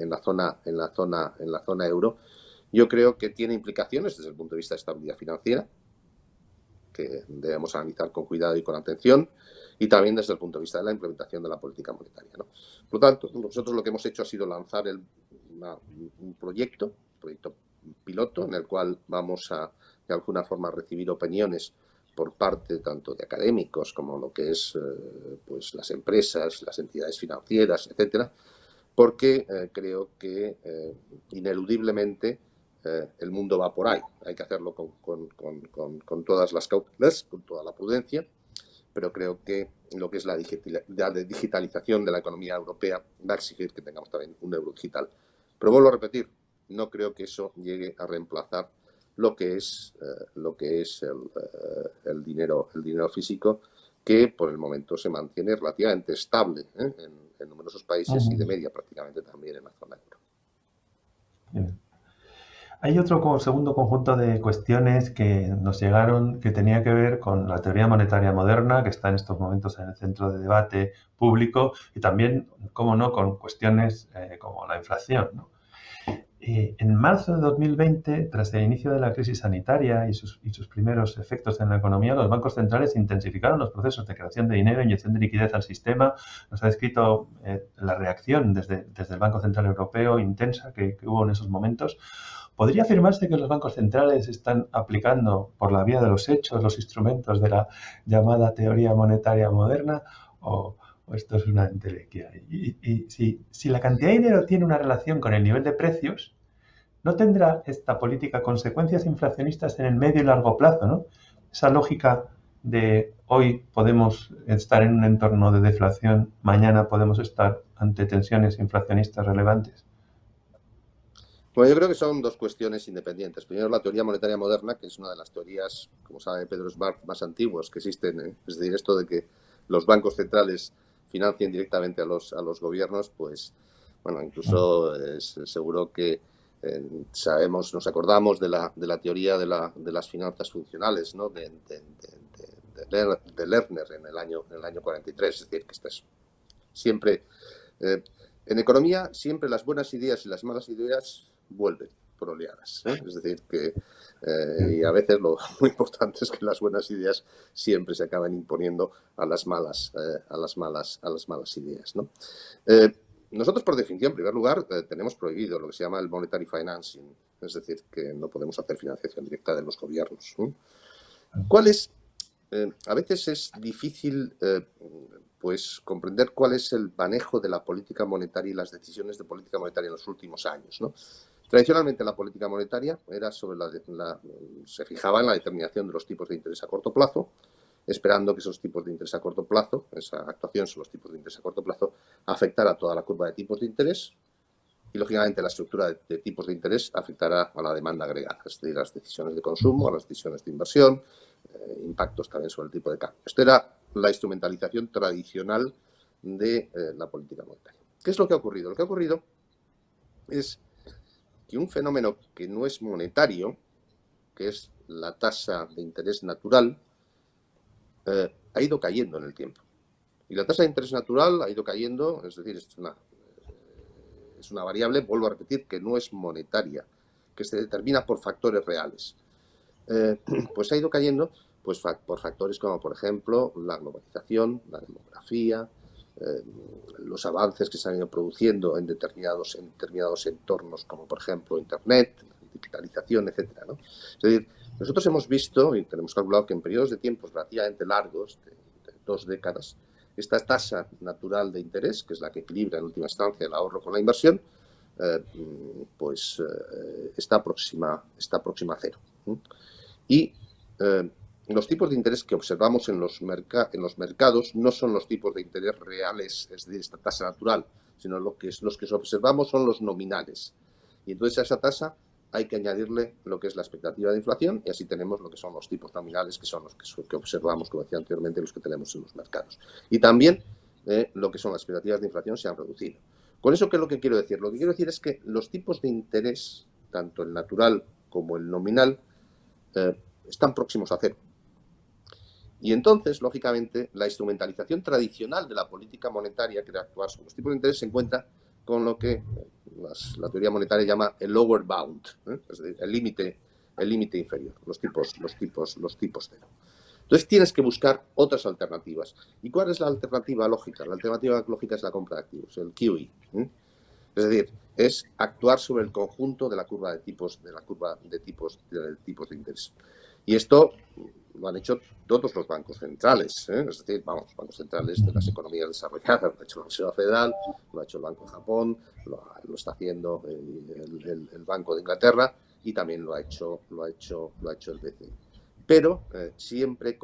la zona euro. Yo creo que tiene implicaciones desde el punto de vista de estabilidad financiera, que debemos analizar con cuidado y con atención, y también desde el punto de vista de la implementación de la política monetaria, ¿no? Por lo tanto, nosotros lo que hemos hecho ha sido lanzar un proyecto piloto en el cual vamos a, de alguna forma, recibir opiniones por parte tanto de académicos como lo que es pues las empresas, las entidades financieras, etcétera, porque creo que ineludiblemente el mundo va por ahí. Hay que hacerlo con todas las cautelas, con toda la prudencia, pero creo que lo que es la digitalización de la economía europea va a exigir que tengamos también un euro digital. Pero vuelvo a repetir, no creo que eso llegue a reemplazar lo que es el dinero físico, que por el momento se mantiene relativamente estable en numerosos países y de media prácticamente también en la zona euro. Bien. Hay otro segundo conjunto de cuestiones que nos llegaron que tenía que ver con la teoría monetaria moderna, que está en estos momentos en el centro de debate público, y también, cómo no, con cuestiones como la inflación, ¿no? En marzo de 2020, tras el inicio de la crisis sanitaria y sus primeros efectos en la economía, los bancos centrales intensificaron los procesos de creación de dinero, inyección de liquidez al sistema. Nos ha descrito la reacción desde el Banco Central Europeo intensa que hubo en esos momentos. ¿Podría afirmarse que los bancos centrales están aplicando por la vía de los hechos los instrumentos de la llamada teoría monetaria moderna? ¿O o esto es una entelequia. Y si la cantidad de dinero tiene una relación con el nivel de precios, ¿no tendrá esta política consecuencias inflacionistas en el medio y largo plazo, ¿no? Esa lógica de hoy podemos estar en un entorno de deflación, mañana podemos estar ante tensiones inflacionistas relevantes. Bueno, yo creo que son dos cuestiones independientes. Primero, la teoría monetaria moderna, que es una de las teorías, como sabe Pedro Esbart, más antiguas que existen, ¿eh? Es decir, esto de que los bancos centrales financien directamente a los gobiernos, pues, bueno, incluso seguro que sabemos, nos acordamos de la teoría de las finanzas funcionales, ¿no? de Lerner en el año 43. Es decir, que esto es siempre, en economía, siempre las buenas ideas y las malas ideas vuelven por oleadas, ¿eh? Es decir, que y a veces lo muy importante es que las buenas ideas siempre se acaban imponiendo a las malas ideas, ¿no? Nosotros, por definición, en primer lugar, tenemos prohibido lo que se llama el monetary financing, es decir, que no podemos hacer financiación directa de los gobiernos, ¿no? A veces es difícil pues comprender cuál es el manejo de la política monetaria y las decisiones de política monetaria en los últimos años, ¿no? Tradicionalmente la política monetaria era se fijaba en la determinación de los tipos de interés a corto plazo, esperando que esos tipos de interés a corto plazo, esa actuación sobre los tipos de interés a corto plazo, afectara a toda la curva de tipos de interés y, lógicamente, la estructura de tipos de interés afectará a la demanda agregada, es decir, a las decisiones de consumo, a las decisiones de inversión, impactos también sobre el tipo de cambio. Esta era la instrumentalización tradicional de la política monetaria. ¿Qué es lo que ha ocurrido? Lo que ha ocurrido es que un fenómeno que no es monetario, que es la tasa de interés natural, ha ido cayendo en el tiempo. Y la tasa de interés natural ha ido cayendo, es decir, es una variable, vuelvo a repetir, que no es monetaria, que se determina por factores reales. Pues ha ido cayendo pues, por factores como, por ejemplo, la globalización, la demografía, los avances que se han ido produciendo en determinados entornos, como por ejemplo Internet, digitalización, etcétera, ¿no? Es decir, nosotros hemos visto y tenemos calculado que en periodos de tiempos relativamente largos, de 2 décadas, esta tasa natural de interés, que es la que equilibra en última instancia el ahorro con la inversión, está próxima a cero. Y los tipos de interés que observamos en los mercados no son los tipos de interés reales, es decir, esta tasa natural, sino los que observamos son los nominales. Y entonces a esa tasa hay que añadirle lo que es la expectativa de inflación y así tenemos lo que son los tipos nominales, que son los que observamos, como decía anteriormente, los que tenemos en los mercados. Y también lo que son las expectativas de inflación se han reducido. Con eso, ¿qué es lo que quiero decir? Lo que quiero decir es que los tipos de interés, tanto el natural como el nominal, están próximos a cero. Y entonces, lógicamente, la instrumentalización tradicional de la política monetaria que debe actuar sobre los tipos de interés se encuentra con lo que la teoría monetaria llama el lower bound, es decir, el límite inferior, los tipos cero. Entonces tienes que buscar otras alternativas. ¿Y cuál es la alternativa lógica? La alternativa lógica es la compra de activos, el QE. Es decir, es actuar sobre el conjunto de la curva de tipos de interés. Y esto lo han hecho todos los bancos centrales, es decir, bancos centrales de las economías desarrolladas. Lo ha hecho la Reserva Federal, lo ha hecho el Banco de Japón, lo está haciendo el Banco de Inglaterra y también lo ha hecho el BCE. Pero siempre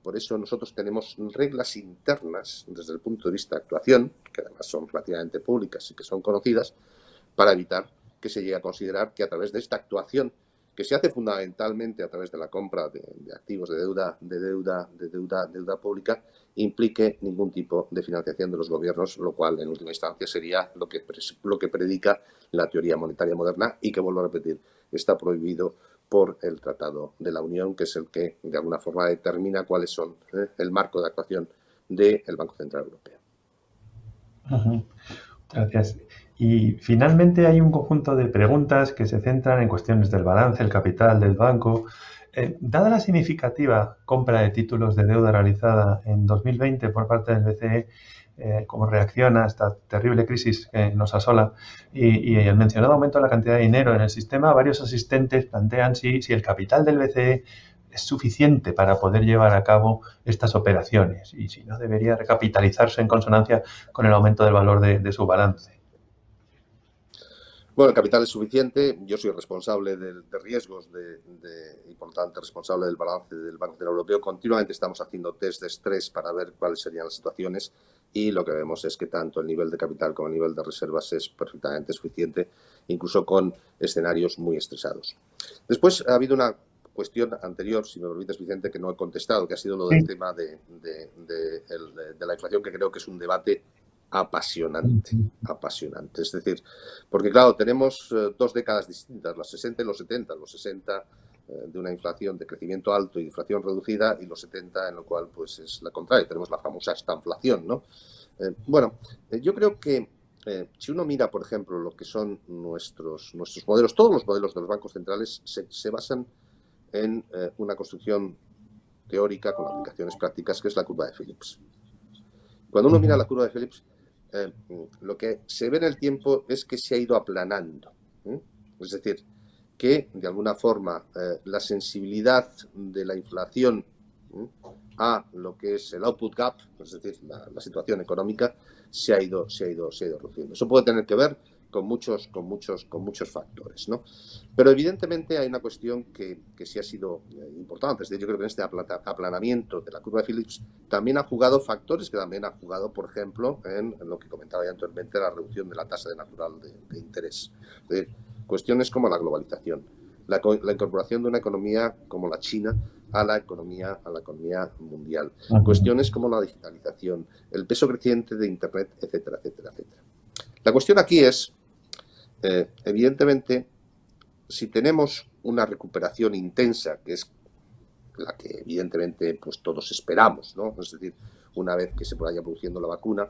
por eso nosotros tenemos reglas internas desde el punto de vista de actuación, que además son relativamente públicas y que son conocidas, para evitar que se llegue a considerar que a través de esta actuación, que se hace fundamentalmente a través de la compra de activos de deuda pública, implique ningún tipo de financiación de los gobiernos, lo cual en última instancia sería lo que predica la teoría monetaria moderna y que, vuelvo a repetir, está prohibido por el Tratado de la Unión, que es el que de alguna forma determina cuáles son el marco de actuación del Banco Central Europeo. Gracias. Y finalmente hay un conjunto de preguntas que se centran en cuestiones del balance, el capital del banco. Dada la significativa compra de títulos de deuda realizada en 2020 por parte del BCE, como reacción a esta terrible crisis que nos asola y el mencionado aumento de la cantidad de dinero en el sistema, varios asistentes plantean si el capital del BCE suficiente para poder llevar a cabo estas operaciones y si no debería recapitalizarse en consonancia con el aumento del valor de su balance. Bueno, el capital es suficiente. Yo soy responsable de riesgos y, por tanto, responsable del balance del Banco Central Europeo. Continuamente estamos haciendo test de estrés para ver cuáles serían las situaciones y lo que vemos es que tanto el nivel de capital como el nivel de reservas es perfectamente suficiente, incluso con escenarios muy estresados. Después ha habido una cuestión anterior, si me permites, Vicente, que no he contestado, que ha sido lo del tema de la inflación, que creo que es un debate apasionante. Es decir, porque claro, tenemos 2 décadas distintas, los 60 y los 70. Los 60 de una inflación de crecimiento alto y inflación reducida, y los 70 en lo cual pues es la contraria, tenemos la famosa estanflación, ¿no? Yo creo que si uno mira, por ejemplo, lo que son nuestros modelos, todos los modelos de los bancos centrales se basan en una construcción teórica con aplicaciones prácticas, que es la curva de Phillips. Cuando uno mira la curva de Phillips, lo que se ve en el tiempo es que se ha ido aplanando. Es decir, que de alguna forma la sensibilidad de la inflación a lo que es el output gap, es decir, la situación económica, se ha ido reduciendo. Eso puede tener que ver con muchos factores, ¿no? Pero evidentemente hay una cuestión que sí ha sido importante. Es decir, yo creo que en este aplanamiento de la curva de Phillips también ha jugado factores que también ha jugado, por ejemplo, en lo que comentaba ya anteriormente, la reducción de la tasa de natural de interés. Es decir, cuestiones como la globalización, la incorporación de una economía como la China a la economía mundial, cuestiones como la digitalización, el peso creciente de Internet, etcétera, etcétera, etcétera. La cuestión aquí es, evidentemente, si tenemos una recuperación intensa, que es la que evidentemente pues todos esperamos, ¿no? Es decir, una vez que se vaya produciendo la vacuna,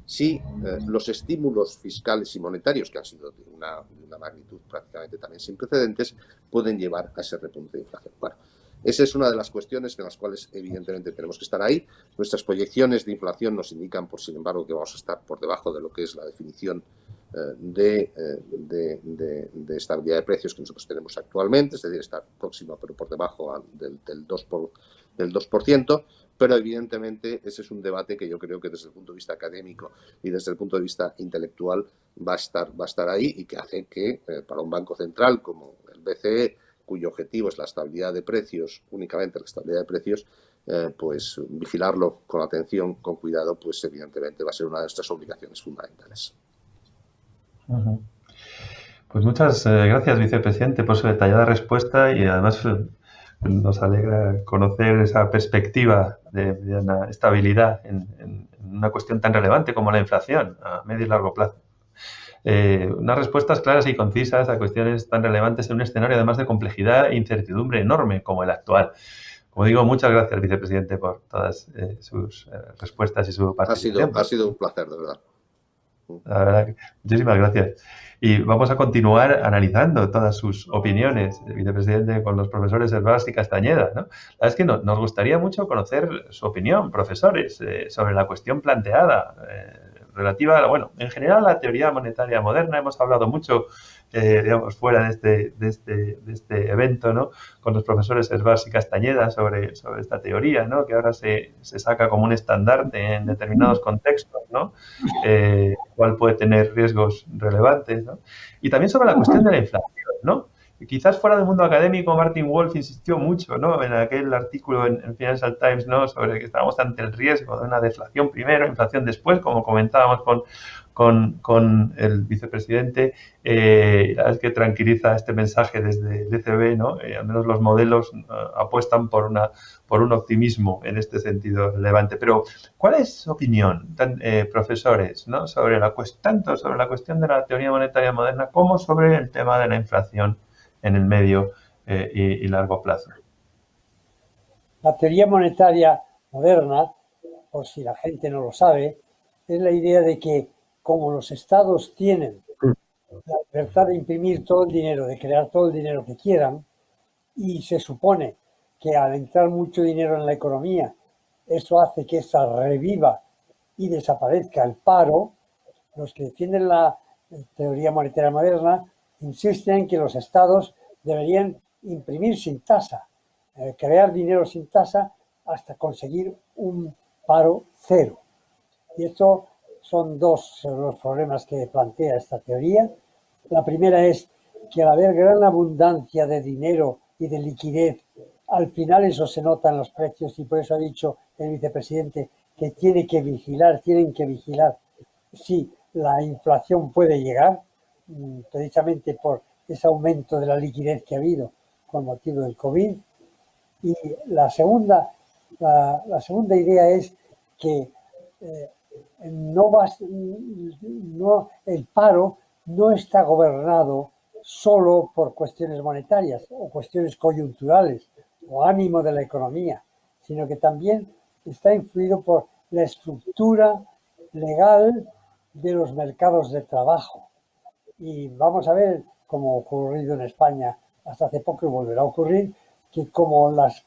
si los estímulos fiscales y monetarios, que han sido de una magnitud prácticamente también sin precedentes, pueden llevar a ese repunte de inflación. Bueno, esa es una de las cuestiones en las cuales evidentemente tenemos que estar ahí. Nuestras proyecciones de inflación nos indican, sin embargo, que vamos a estar por debajo de lo que es la definición de estabilidad de precios que nosotros tenemos actualmente, es decir, estar próxima pero por debajo del 2%, pero evidentemente ese es un debate que yo creo que desde el punto de vista académico y desde el punto de vista intelectual va a estar ahí, y que hace que para un banco central como el BCE, cuyo objetivo es la estabilidad de precios, únicamente la estabilidad de precios, pues vigilarlo con atención, con cuidado, pues evidentemente va a ser una de nuestras obligaciones fundamentales. Pues muchas gracias, vicepresidente, por su detallada respuesta, y además nos alegra conocer esa perspectiva de una estabilidad en una cuestión tan relevante como la inflación a medio y largo plazo. Unas respuestas claras y concisas a cuestiones tan relevantes en un escenario además de complejidad e incertidumbre enorme como el actual. Como digo, muchas gracias, vicepresidente, por todas sus respuestas y su participación. Ha sido un placer, de verdad. La verdad, muchísimas gracias. Y vamos a continuar analizando todas sus opiniones, vicepresidente, con los profesores Herbás y Castañeda, ¿no? La verdad es que nos gustaría mucho conocer su opinión, profesores, sobre la cuestión planteada relativa a, bueno, en general a la teoría monetaria moderna. Hemos hablado mucho, digamos, fuera de este evento, ¿no?, con los profesores Herbás y Castañeda sobre esta teoría, ¿no?, que ahora se saca como un estandarte en determinados contextos, ¿no?, cuál puede tener riesgos relevantes, ¿no? Y también sobre la cuestión de la inflación, ¿no? Quizás fuera del mundo académico, Martin Wolf insistió mucho, ¿no?, en aquel artículo en Financial Times, ¿no?, sobre que estábamos ante el riesgo de una deflación primero, inflación después, como comentábamos con el vicepresidente. Es que tranquiliza este mensaje desde el ECB, ¿no? Al menos los modelos apuestan por un optimismo en este sentido relevante. Pero, ¿cuál es su opinión, profesores, ¿no?, tanto sobre la cuestión de la teoría monetaria moderna como sobre el tema de la inflación en el medio y largo plazo? La teoría monetaria moderna, por si la gente no lo sabe, es la idea de que como los estados tienen la libertad de imprimir todo el dinero, de crear todo el dinero que quieran, y se supone que al entrar mucho dinero en la economía, eso hace que esa reviva y desaparezca el paro, los que defienden la teoría monetaria moderna insisten en que los estados deberían imprimir sin tasa. crear dinero sin tasa hasta conseguir un paro cero. Y esto son dos los problemas que plantea esta teoría. La primera es que al haber gran abundancia de dinero y de liquidez, al final eso se nota en los precios y por eso ha dicho el vicepresidente que tienen que vigilar si la inflación puede llegar, precisamente por ese aumento de la liquidez que ha habido con motivo del COVID. Y la segunda idea es que el paro no está gobernado solo por cuestiones monetarias o cuestiones coyunturales o ánimo de la economía, sino que también está influido por la estructura legal de los mercados de trabajo. Y vamos a ver, como ha ocurrido en España hasta hace poco y volverá a ocurrir, que como las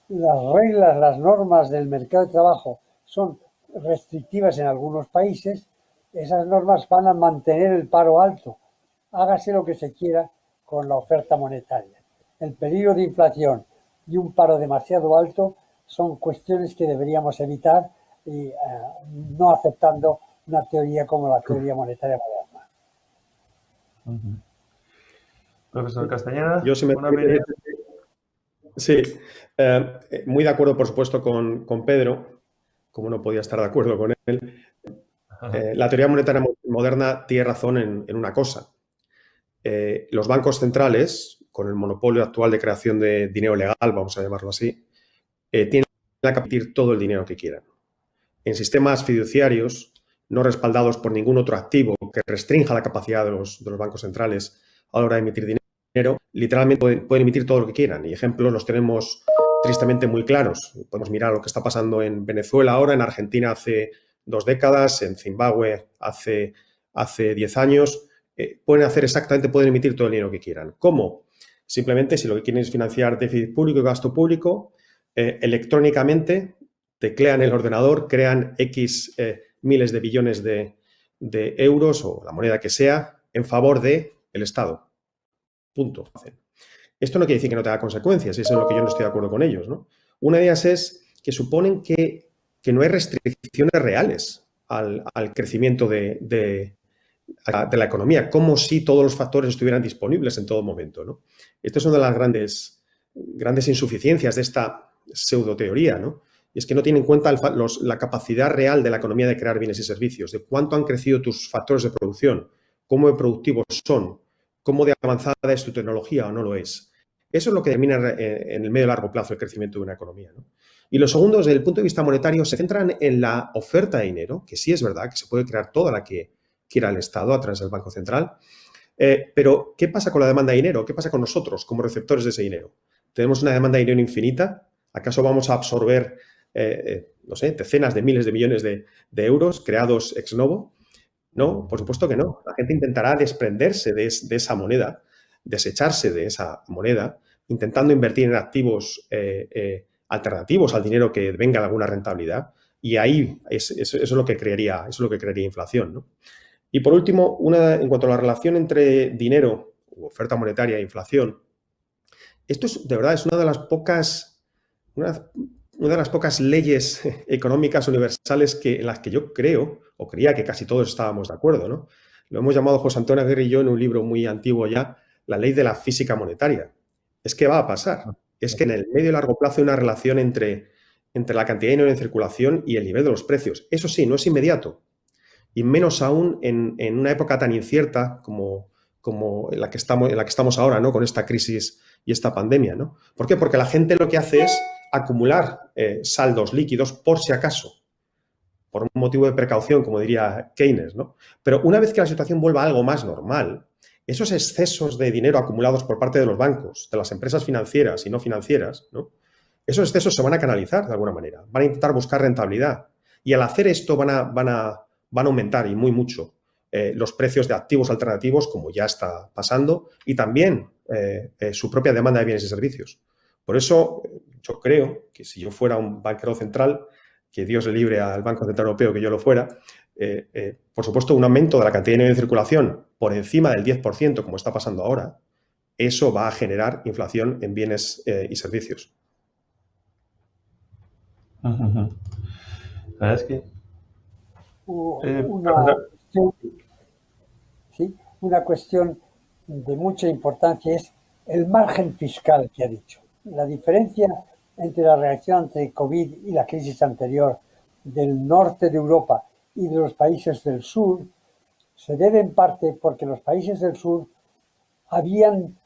reglas, las normas del mercado de trabajo son restrictivas en algunos países, esas normas van a mantener el paro alto, hágase lo que se quiera con la oferta monetaria. El peligro de inflación y un paro demasiado alto son cuestiones que deberíamos evitar y no aceptando una teoría como la teoría monetaria moderna. Profesor Castañeda, yo si me sí, muy de acuerdo, por supuesto, con Pedro, como no podía estar de acuerdo con él. La teoría monetaria moderna tiene razón en una cosa. Los bancos centrales, con el monopolio actual de creación de dinero legal, vamos a llamarlo así, tienen la capacidad de emitir todo el dinero que quieran. En sistemas fiduciarios, no respaldados por ningún otro activo que restrinja la capacidad de los bancos centrales a la hora de emitir dinero, literalmente pueden emitir todo lo que quieran. Y ejemplos los tenemos tristemente muy claros. Podemos mirar lo que está pasando en Venezuela ahora, en Argentina hace 2 décadas, en Zimbabue hace 10 años. Pueden emitir todo el dinero que quieran. ¿Cómo? Simplemente, si lo que quieren es financiar déficit público y gasto público, electrónicamente teclean el ordenador, crean X miles de billones de euros o la moneda que sea en favor del Estado. Punto. Esto no quiere decir que no tenga consecuencias, eso es lo que yo no estoy de acuerdo con ellos, ¿no? Una de ellas es que suponen que no hay restricciones reales al crecimiento de la economía, como si todos los factores estuvieran disponibles en todo momento, ¿no? Esta es una de las grandes insuficiencias de esta pseudoteoría, ¿no? Y es que no tiene en cuenta la capacidad real de la economía de crear bienes y servicios, de cuánto han crecido tus factores de producción, cómo de productivos son, cómo de avanzada es tu tecnología o no lo es. Eso es lo que determina en el medio y largo plazo el crecimiento de una economía, ¿no? Y los segundos, desde el punto de vista monetario, se centran en la oferta de dinero, que sí es verdad que se puede crear toda la que quiera el Estado a través del Banco Central. Pero, ¿qué pasa con la demanda de dinero? ¿Qué pasa con nosotros como receptores de ese dinero? ¿Tenemos una demanda de dinero infinita? ¿Acaso vamos a absorber, no sé, decenas de miles de millones de euros creados ex novo? No, por supuesto que no. La gente intentará desprenderse de esa moneda, desecharse de esa moneda, intentando invertir en activos alternativos al dinero que venga de alguna rentabilidad. Y ahí eso es lo que crearía inflación, ¿no? Y por último, en cuanto a la relación entre dinero, oferta monetaria e inflación, esto de verdad es una de las pocas leyes económicas universales en las que yo creo, o creía que casi todos estábamos de acuerdo, ¿no? Lo hemos llamado José Antonio Aguirre y yo en un libro muy antiguo ya, la ley de la física monetaria. Es que va a pasar. Es que en el medio y largo plazo hay una relación entre la cantidad de dinero en circulación y el nivel de los precios. Eso sí, no es inmediato. Y menos aún en una época tan incierta como en la que estamos ahora, ¿no? Con esta crisis y esta pandemia, ¿no? ¿Por qué? Porque la gente lo que hace es acumular saldos líquidos por si acaso, por un motivo de precaución, como diría Keynes, ¿no? Pero una vez que la situación vuelva a algo más normal, esos excesos de dinero acumulados por parte de los bancos, de las empresas financieras y no financieras, ¿no? Esos excesos se van a canalizar de alguna manera, van a intentar buscar rentabilidad. Y al hacer esto van a aumentar y mucho los precios de activos alternativos, como ya está pasando, y también su propia demanda de bienes y servicios. Por eso yo creo que si yo fuera un banquero central, que Dios le libre al Banco Central Europeo que yo lo fuera, por supuesto un aumento de la cantidad de dinero en circulación por encima del 10%, como está pasando ahora, eso va a generar inflación en bienes y servicios. La verdad es que... Una cuestión de mucha importancia es el margen fiscal que ha dicho. La diferencia entre la reacción ante COVID y la crisis anterior del norte de Europa y de los países del sur se debe en parte porque los países del sur habían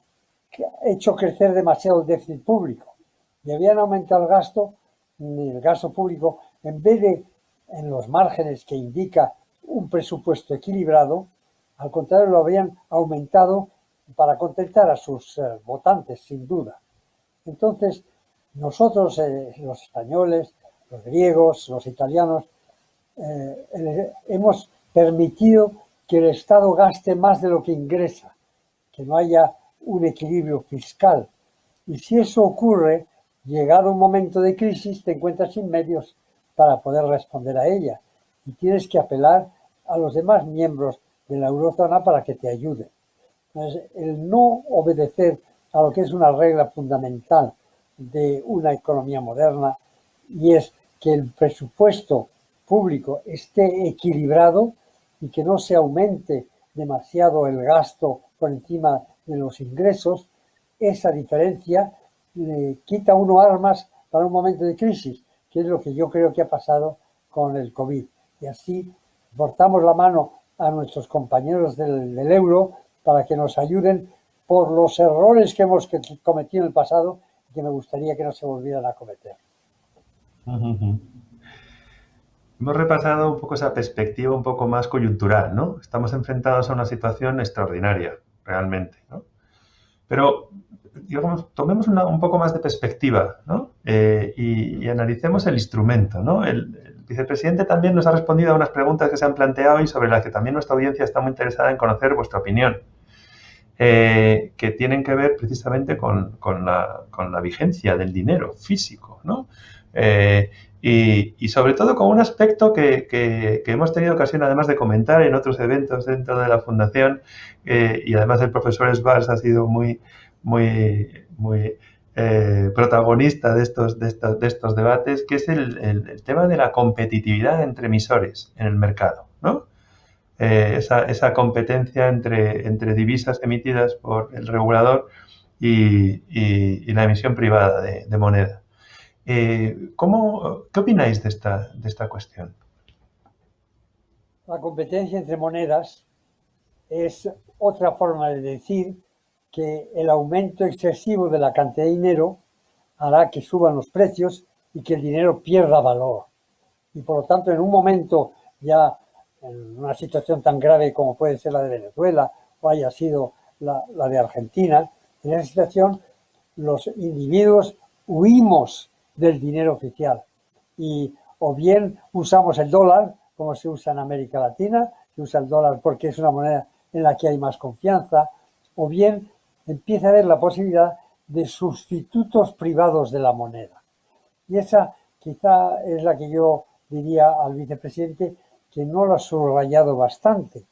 hecho crecer demasiado el déficit público y habían aumentado el gasto público, en vez de en los márgenes que indica un presupuesto equilibrado, al contrario lo habían aumentado para contentar a sus votantes, sin duda. Entonces, nosotros, los españoles, los griegos, los italianos, hemos permitido que el Estado gaste más de lo que ingresa, que no haya un equilibrio fiscal. Y si eso ocurre, llegado un momento de crisis, te encuentras sin medios para poder responder a ella. Y tienes que apelar a los demás miembros de la eurozona para que te ayuden. Entonces, el no obedecer a lo que es una regla fundamental de una economía moderna, y es que el presupuesto público esté equilibrado y que no se aumente demasiado el gasto por encima de los ingresos, esa diferencia le quita a uno armas para un momento de crisis, que es lo que yo creo que ha pasado con el COVID. Y así forzamos la mano a nuestros compañeros del euro para que nos ayuden por los errores que hemos cometido en el pasado y que me gustaría que no se volvieran a cometer. Hemos repasado un poco esa perspectiva un poco más coyuntural, ¿no? Estamos enfrentados a una situación extraordinaria, realmente, ¿no? Pero, digamos, tomemos un poco más de perspectiva, ¿no? Y analicemos el instrumento, ¿no? El vicepresidente también nos ha respondido a unas preguntas que se han planteado y sobre las que también nuestra audiencia está muy interesada en conocer vuestra opinión, que tienen que ver precisamente con la vigencia del dinero físico, ¿no? Y sobre todo con un aspecto que hemos tenido ocasión además de comentar en otros eventos dentro de la Fundación, y además el profesor Svars ha sido muy protagonista de estos debates, que es el tema de la competitividad entre emisores en el mercado, ¿no? Esa competencia entre divisas emitidas por el regulador y la emisión privada de moneda. ¿Qué opináis de esta cuestión? La competencia entre monedas es otra forma de decir que el aumento excesivo de la cantidad de dinero hará que suban los precios y que el dinero pierda valor. Y por lo tanto, en un momento ya en una situación tan grave como puede ser la de Venezuela o haya sido la de Argentina, en esa situación los individuos huimos del dinero oficial y o bien usamos el dólar, como se usa en América Latina, se usa el dólar porque es una moneda en la que hay más confianza, o bien empieza a haber la posibilidad de sustitutos privados de la moneda. Y esa quizá es la que yo diría al vicepresidente que no lo ha subrayado bastante.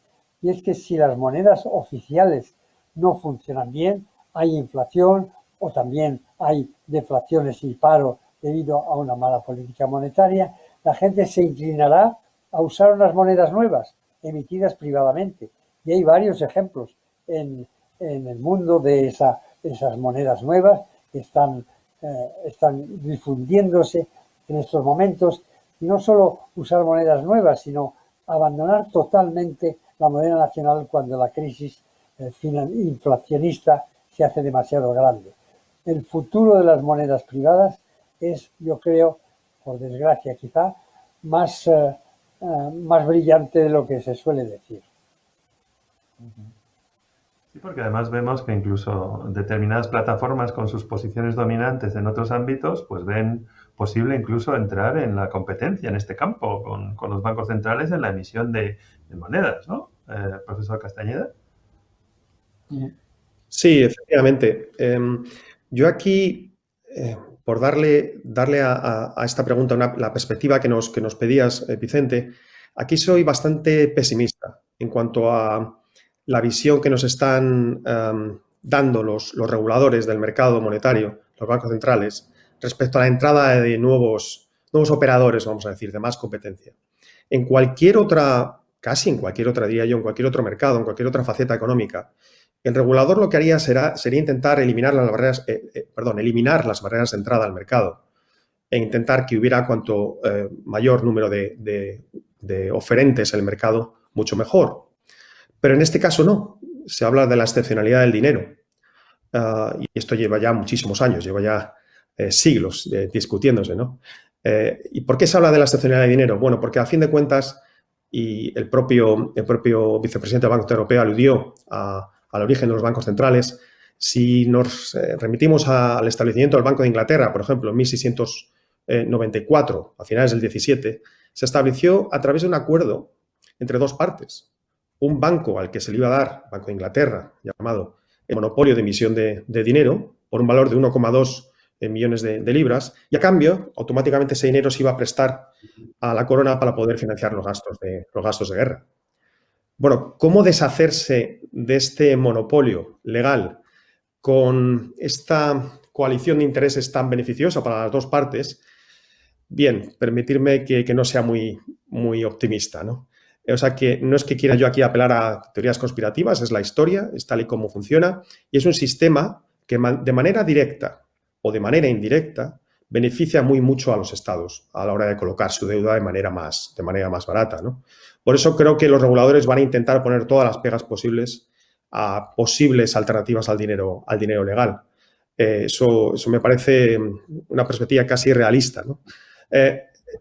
Y es que si las monedas oficiales no funcionan bien, hay inflación o también hay deflaciones y paro debido a una mala política monetaria, la gente se inclinará a usar unas monedas nuevas emitidas privadamente. Y hay varios ejemplos en el mundo de esas monedas nuevas que están difundiéndose en estos momentos. Y no solo usar monedas nuevas, sino abandonar totalmente la moneda nacional cuando la crisis inflacionista se hace demasiado grande. El futuro de las monedas privadas es, yo creo, por desgracia quizá, más brillante de lo que se suele decir. Sí, porque además vemos que incluso determinadas plataformas con sus posiciones dominantes en otros ámbitos, pues ven posible incluso entrar en la competencia en este campo con los bancos centrales en la emisión de monedas, ¿no? Profesor Castañeda. Sí, efectivamente. Yo aquí, por darle a esta pregunta la perspectiva que nos pedías, Vicente, aquí soy bastante pesimista en cuanto a la visión que nos están dando los reguladores del mercado monetario, los bancos centrales, respecto a la entrada de nuevos operadores, vamos a decir, de más competencia. En cualquier otra, casi en cualquier otra, diría yo, en cualquier otro mercado, en cualquier otra faceta económica, el regulador lo que haría sería intentar eliminar las barreras de entrada al mercado e intentar que hubiera cuanto mayor número de oferentes en el mercado, mucho mejor. Pero en este caso no. Se habla de la excepcionalidad del dinero. Y esto lleva ya muchísimos años, lleva ya siglos discutiéndose, ¿no? ¿Y por qué se habla de la excepcionalidad del dinero? Bueno, porque a fin de cuentas, y el propio vicepresidente del Banco Central Europeo aludió al origen de los bancos centrales. Si nos remitimos al establecimiento del Banco de Inglaterra, por ejemplo, en 1694, a finales del 17, se estableció a través de un acuerdo entre dos partes. Un banco al que se le iba a dar, Banco de Inglaterra, llamado el monopolio de emisión de dinero, por un valor de 1,2 millones de libras, y a cambio, automáticamente ese dinero se iba a prestar a la corona para poder financiar los gastos de guerra. Bueno, ¿cómo deshacerse de este monopolio legal con esta coalición de intereses tan beneficiosa para las dos partes? Bien, permitirme que no sea muy optimista, ¿no? O sea, que no es que quiera yo aquí apelar a teorías conspirativas, es la historia, es tal y como funciona, y es un sistema que de manera directa o de manera indirecta beneficia muy mucho a los estados a la hora de colocar su deuda de manera más barata, ¿no? Por eso creo que los reguladores van a intentar poner todas las pegas posibles a posibles alternativas al dinero legal. Eso me parece una perspectiva casi realista, ¿no?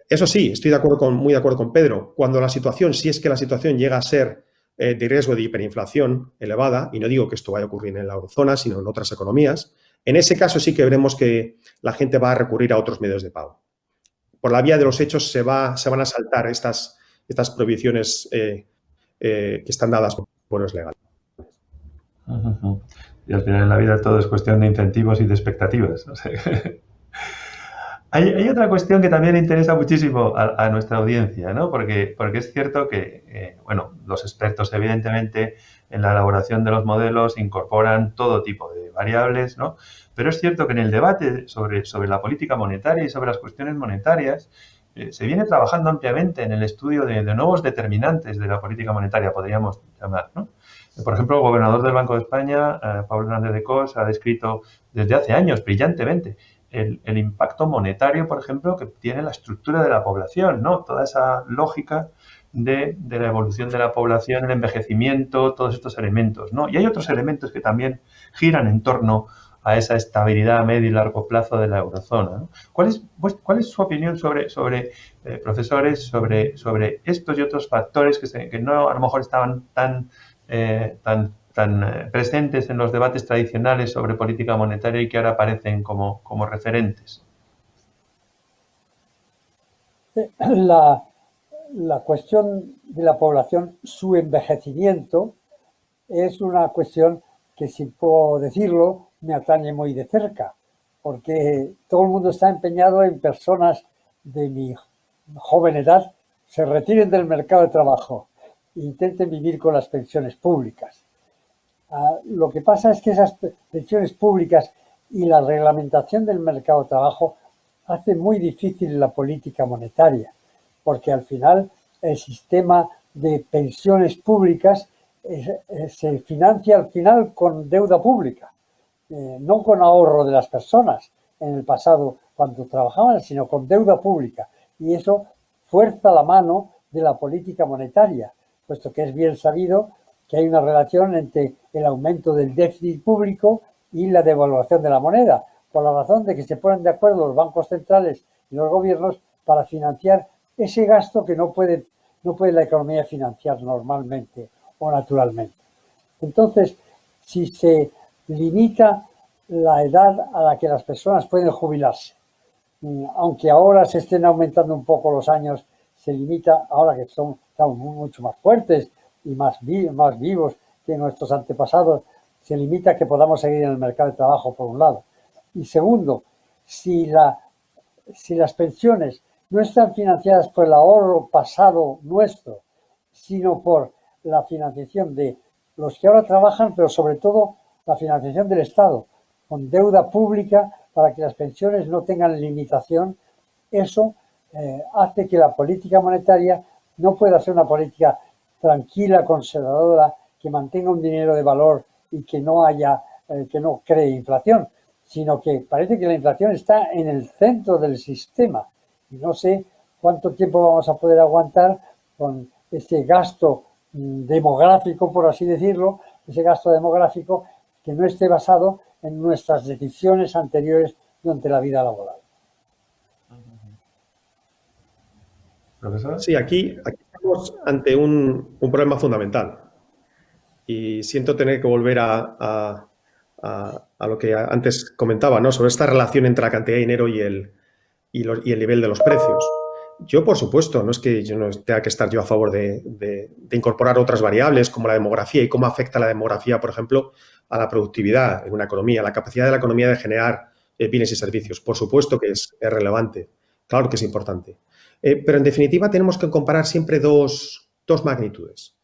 Eso sí, estoy muy de acuerdo con Pedro. Cuando si es que la situación llega a ser de riesgo de hiperinflación elevada, y no digo que esto vaya a ocurrir en la eurozona, sino en otras economías, en ese caso sí que veremos que la gente va a recurrir a otros medios de pago. Por la vía de los hechos se van a saltar estas prohibiciones que están dadas por los legales. Y al final en la vida todo es cuestión de incentivos y de expectativas. O sea, hay otra cuestión que también interesa muchísimo a nuestra audiencia, ¿no? Porque es cierto que, los expertos evidentemente en la elaboración de los modelos incorporan todo tipo de variables, ¿no? Pero es cierto que en el debate sobre la política monetaria y sobre las cuestiones monetarias se viene trabajando ampliamente en el estudio de nuevos determinantes de la política monetaria, podríamos llamar, ¿no? Por ejemplo, el gobernador del Banco de España, Pablo Hernández de Cos, ha descrito desde hace años brillantemente el impacto monetario, por ejemplo, que tiene la estructura de la población, ¿no? Toda esa lógica de la evolución de la población, el envejecimiento, todos estos elementos, ¿no? Y hay otros elementos que también giran en torno a esa estabilidad a medio y largo plazo de la eurozona, ¿no? ¿Cuál es su opinión sobre profesores, sobre estos y otros factores que no a lo mejor estaban tan presentes en los debates tradicionales sobre política monetaria y que ahora aparecen como referentes? La cuestión de la población, su envejecimiento, es una cuestión que, si puedo decirlo, me atañe muy de cerca, porque todo el mundo está empeñado en personas de mi joven edad se retiren del mercado de trabajo e intenten vivir con las pensiones públicas. Lo que pasa es que esas pensiones públicas y la reglamentación del mercado de trabajo hace muy difícil la política monetaria, porque al final el sistema de pensiones públicas se financia al final con deuda pública, no con ahorro de las personas en el pasado cuando trabajaban, sino con deuda pública. Y eso fuerza la mano de la política monetaria, puesto que es bien sabido que hay una relación entre el aumento del déficit público y la devaluación de la moneda, por la razón de que se ponen de acuerdo los bancos centrales y los gobiernos para financiar ese gasto que no puede la economía financiar normalmente o naturalmente. Entonces, si se limita la edad a la que las personas pueden jubilarse, aunque ahora se estén aumentando un poco los años, se limita, ahora que estamos mucho más fuertes y más vivos que nuestros antepasados, se limita a que podamos seguir en el mercado de trabajo, por un lado. Y segundo, si las pensiones no están financiadas por el ahorro pasado nuestro, sino por la financiación de los que ahora trabajan, pero sobre todo la financiación del Estado con deuda pública para que las pensiones no tengan limitación, eso hace que la política monetaria no pueda ser una política tranquila, conservadora, que mantenga un dinero de valor y que no haya, que no cree inflación, sino que parece que la inflación está en el centro del sistema. Y no sé cuánto tiempo vamos a poder aguantar con este gasto demográfico, por así decirlo, ese gasto demográfico que no esté basado en nuestras decisiones anteriores durante la vida laboral. ¿Profesor? Sí, aquí estamos ante un problema fundamental y siento tener que volver a lo que antes comentaba, ¿no? Sobre esta relación entre la cantidad de dinero y el nivel de los precios. Yo, por supuesto, no es que yo no tenga que estar yo a favor de incorporar otras variables como la demografía y cómo afecta la demografía, por ejemplo, a la productividad en una economía, a la capacidad de la economía de generar bienes y servicios. Por supuesto que es relevante, claro que es importante. Pero en definitiva tenemos que comparar siempre dos magnitudes.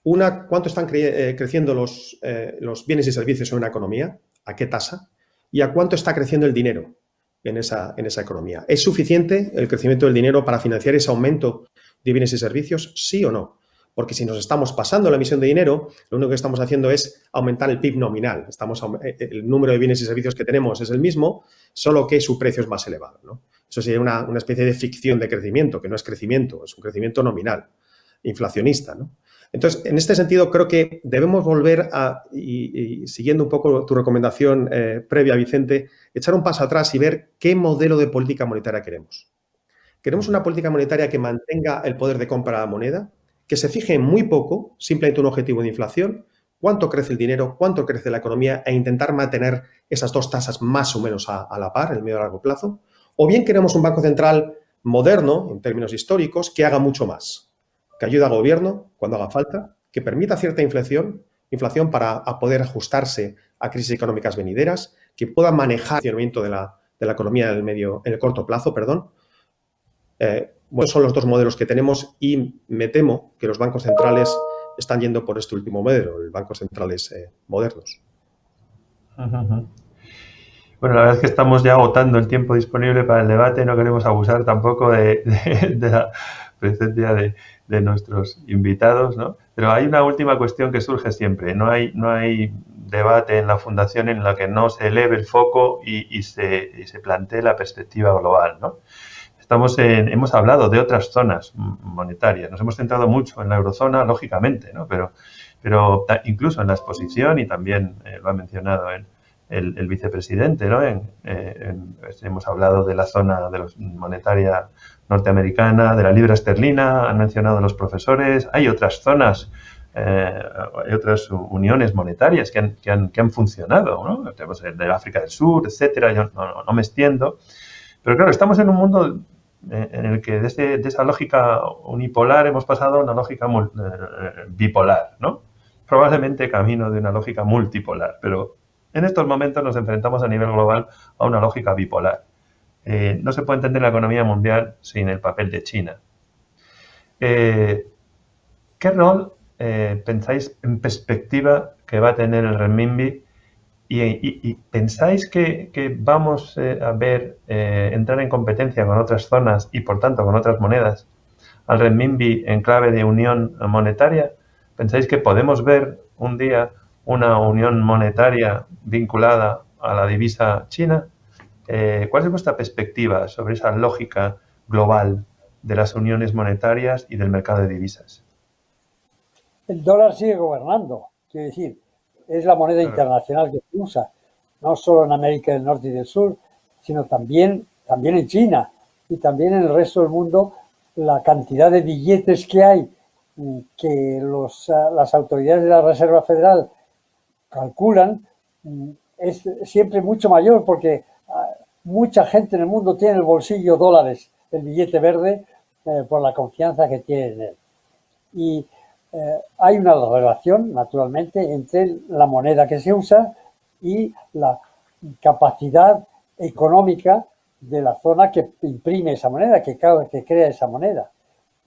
Una, cuánto están creciendo los bienes y servicios en una economía, a qué tasa, y a cuánto está creciendo el dinero en esa economía. ¿Es suficiente el crecimiento del dinero para financiar ese aumento de bienes y servicios? ¿Sí o no? Porque si nos estamos pasando la emisión de dinero, lo único que estamos haciendo es aumentar el PIB nominal. El número de bienes y servicios que tenemos es el mismo, solo que su precio es más elevado, ¿no? Eso sería una especie de ficción de crecimiento, que no es crecimiento, es un crecimiento nominal, inflacionista, ¿no? Entonces, en este sentido, creo que debemos volver y siguiendo un poco tu recomendación previa, Vicente, echar un paso atrás y ver qué modelo de política monetaria queremos. ¿Queremos una política monetaria que mantenga el poder de compra de la moneda, que se fije en muy poco, simplemente un objetivo de inflación, cuánto crece el dinero, cuánto crece la economía e intentar mantener esas dos tasas más o menos a la par en el medio y largo plazo? ¿O bien queremos un banco central moderno, en términos históricos, que haga mucho más? Que ayude al gobierno cuando haga falta, que permita cierta inflación para poder ajustarse a crisis económicas venideras, que pueda manejar el funcionamiento de la economía en el corto plazo, perdón. Bueno, son los dos modelos que tenemos y me temo que los bancos centrales están yendo por este último modelo, los bancos centrales modernos. Bueno, la verdad es que estamos ya agotando el tiempo disponible para el debate, no queremos abusar tampoco de la presencia de nuestros invitados, ¿no? Pero hay una última cuestión que surge siempre. No hay debate en la Fundación en la que no se eleve el foco y se plantee la perspectiva global, ¿no? Hemos hablado de otras zonas monetarias. Nos hemos centrado mucho en la eurozona, lógicamente, ¿no? Pero incluso en la exposición, y también lo ha mencionado el vicepresidente, ¿no? Hemos hablado de la zona monetaria norteamericana, de la libra esterlina, han mencionado los profesores. Hay otras zonas, hay otras uniones monetarias que han funcionado, ¿no? Tenemos el de África del Sur, etcétera. Yo no me extiendo. Pero claro, estamos en un mundo en el que de esa lógica unipolar hemos pasado a una lógica bipolar, ¿no? Probablemente camino de una lógica multipolar, pero en estos momentos nos enfrentamos a nivel global a una lógica bipolar. No se puede entender la economía mundial sin el papel de China. ¿Qué rol pensáis en perspectiva que va a tener el renminbi? ¿Y pensáis que vamos a ver entrar en competencia con otras zonas y, por tanto, con otras monedas al renminbi en clave de unión monetaria? ¿Pensáis que podemos ver un día una unión monetaria vinculada a la divisa china? ¿Cuál es vuestra perspectiva sobre esa lógica global de las uniones monetarias y del mercado de divisas? El dólar sigue gobernando, quiero decir, es la moneda internacional que se usa, no solo en América del Norte y del Sur, sino también en China y también en el resto del mundo. La cantidad de billetes que hay, que las autoridades de la Reserva Federal calculan, es siempre mucho mayor, porque mucha gente en el mundo tiene en el bolsillo dólares, el billete verde, por la confianza que tiene en él. Y hay una relación, naturalmente, entre la moneda que se usa y la capacidad económica de la zona que imprime esa moneda, que crea esa moneda.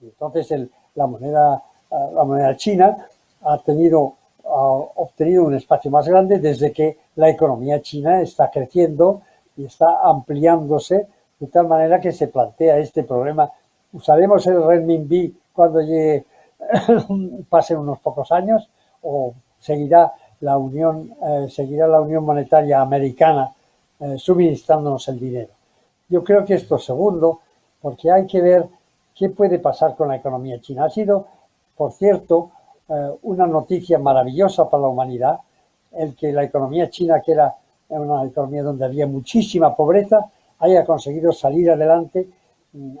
Entonces, la moneda china ha tenido obtenido un espacio más grande desde que la economía china está creciendo y está ampliándose de tal manera que se plantea este problema. ¿Usaremos el renminbi cuando llegue, pasen unos pocos años, o seguirá la Unión Monetaria Americana suministrándonos el dinero? Yo creo que esto es segundo, porque hay que ver qué puede pasar con la economía china. Ha sido, por cierto, una noticia maravillosa para la humanidad el que la economía china, que era una economía donde había muchísima pobreza, haya conseguido salir adelante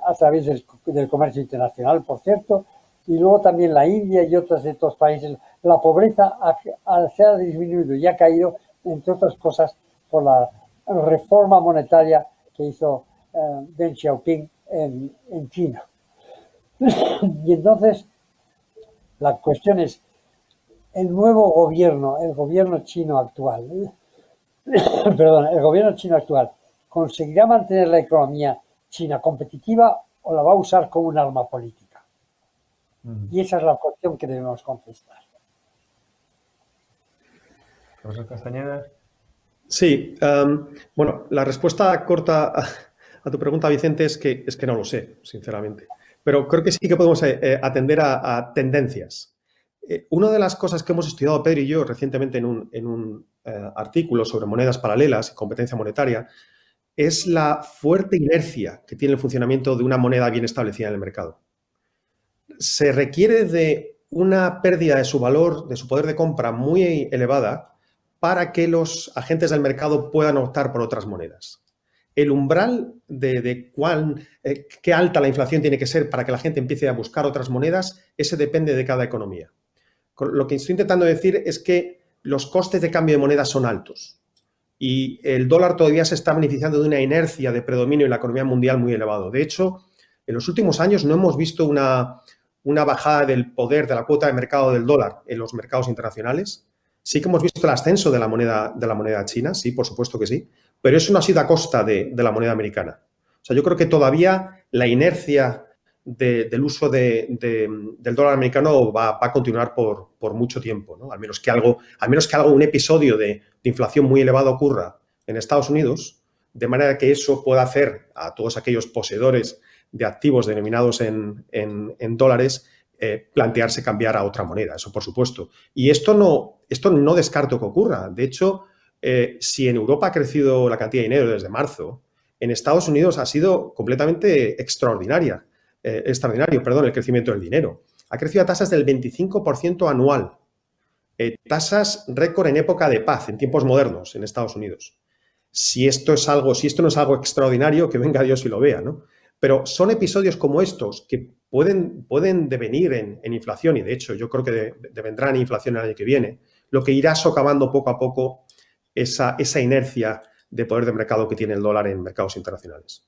a través del comercio internacional, por cierto, y luego también la India y otros de estos países. La pobreza se ha disminuido y ha caído, entre otras cosas, por la reforma monetaria que hizo Deng Xiaoping en China. Y entonces, la cuestión es, el nuevo gobierno, el gobierno chino actual, el gobierno chino actual, ¿conseguirá mantener la economía china competitiva o la va a usar como un arma política? Y esa es la cuestión que debemos contestar. Profesor Castañeda. Sí, bueno, la respuesta corta a tu pregunta, Vicente, es que no lo sé, sinceramente. Pero creo que sí que podemos atender a tendencias. Una de las cosas que hemos estudiado Pedro y yo recientemente en un artículo sobre monedas paralelas y competencia monetaria es la fuerte inercia que tiene el funcionamiento de una moneda bien establecida en el mercado. Se requiere de una pérdida de su valor, de su poder de compra muy elevada para que los agentes del mercado puedan optar por otras monedas. El umbral de qué alta la inflación tiene que ser para que la gente empiece a buscar otras monedas, ese depende de cada economía. Lo que estoy intentando decir es que los costes de cambio de monedas son altos y el dólar todavía se está beneficiando de una inercia de predominio en la economía mundial muy elevado. De hecho, en los últimos años no hemos visto una bajada del poder de la cuota de mercado del dólar en los mercados internacionales. Sí que hemos visto el ascenso de la moneda china, sí, por supuesto que sí, pero eso no ha sido a costa de la moneda americana. O sea, yo creo que todavía la inercia del uso del dólar americano va a continuar por mucho tiempo, ¿no? Al menos que un episodio de inflación muy elevado ocurra en Estados Unidos, de manera que eso pueda hacer a todos aquellos poseedores de activos denominados en dólares plantearse cambiar a otra moneda, eso por supuesto. Y esto no descarto que ocurra. De hecho, si en Europa ha crecido la cantidad de dinero desde marzo, en Estados Unidos ha sido completamente extraordinario el crecimiento del dinero. Ha crecido a tasas del 25% anual. Tasas récord en época de paz, en tiempos modernos, en Estados Unidos. Si esto no es algo extraordinario, que venga Dios y lo vea, ¿no? Pero son episodios como estos que pueden devenir en inflación, y de hecho yo creo que devendrán inflación el año que viene, lo que irá socavando poco a poco esa inercia de poder de mercado que tiene el dólar en mercados internacionales.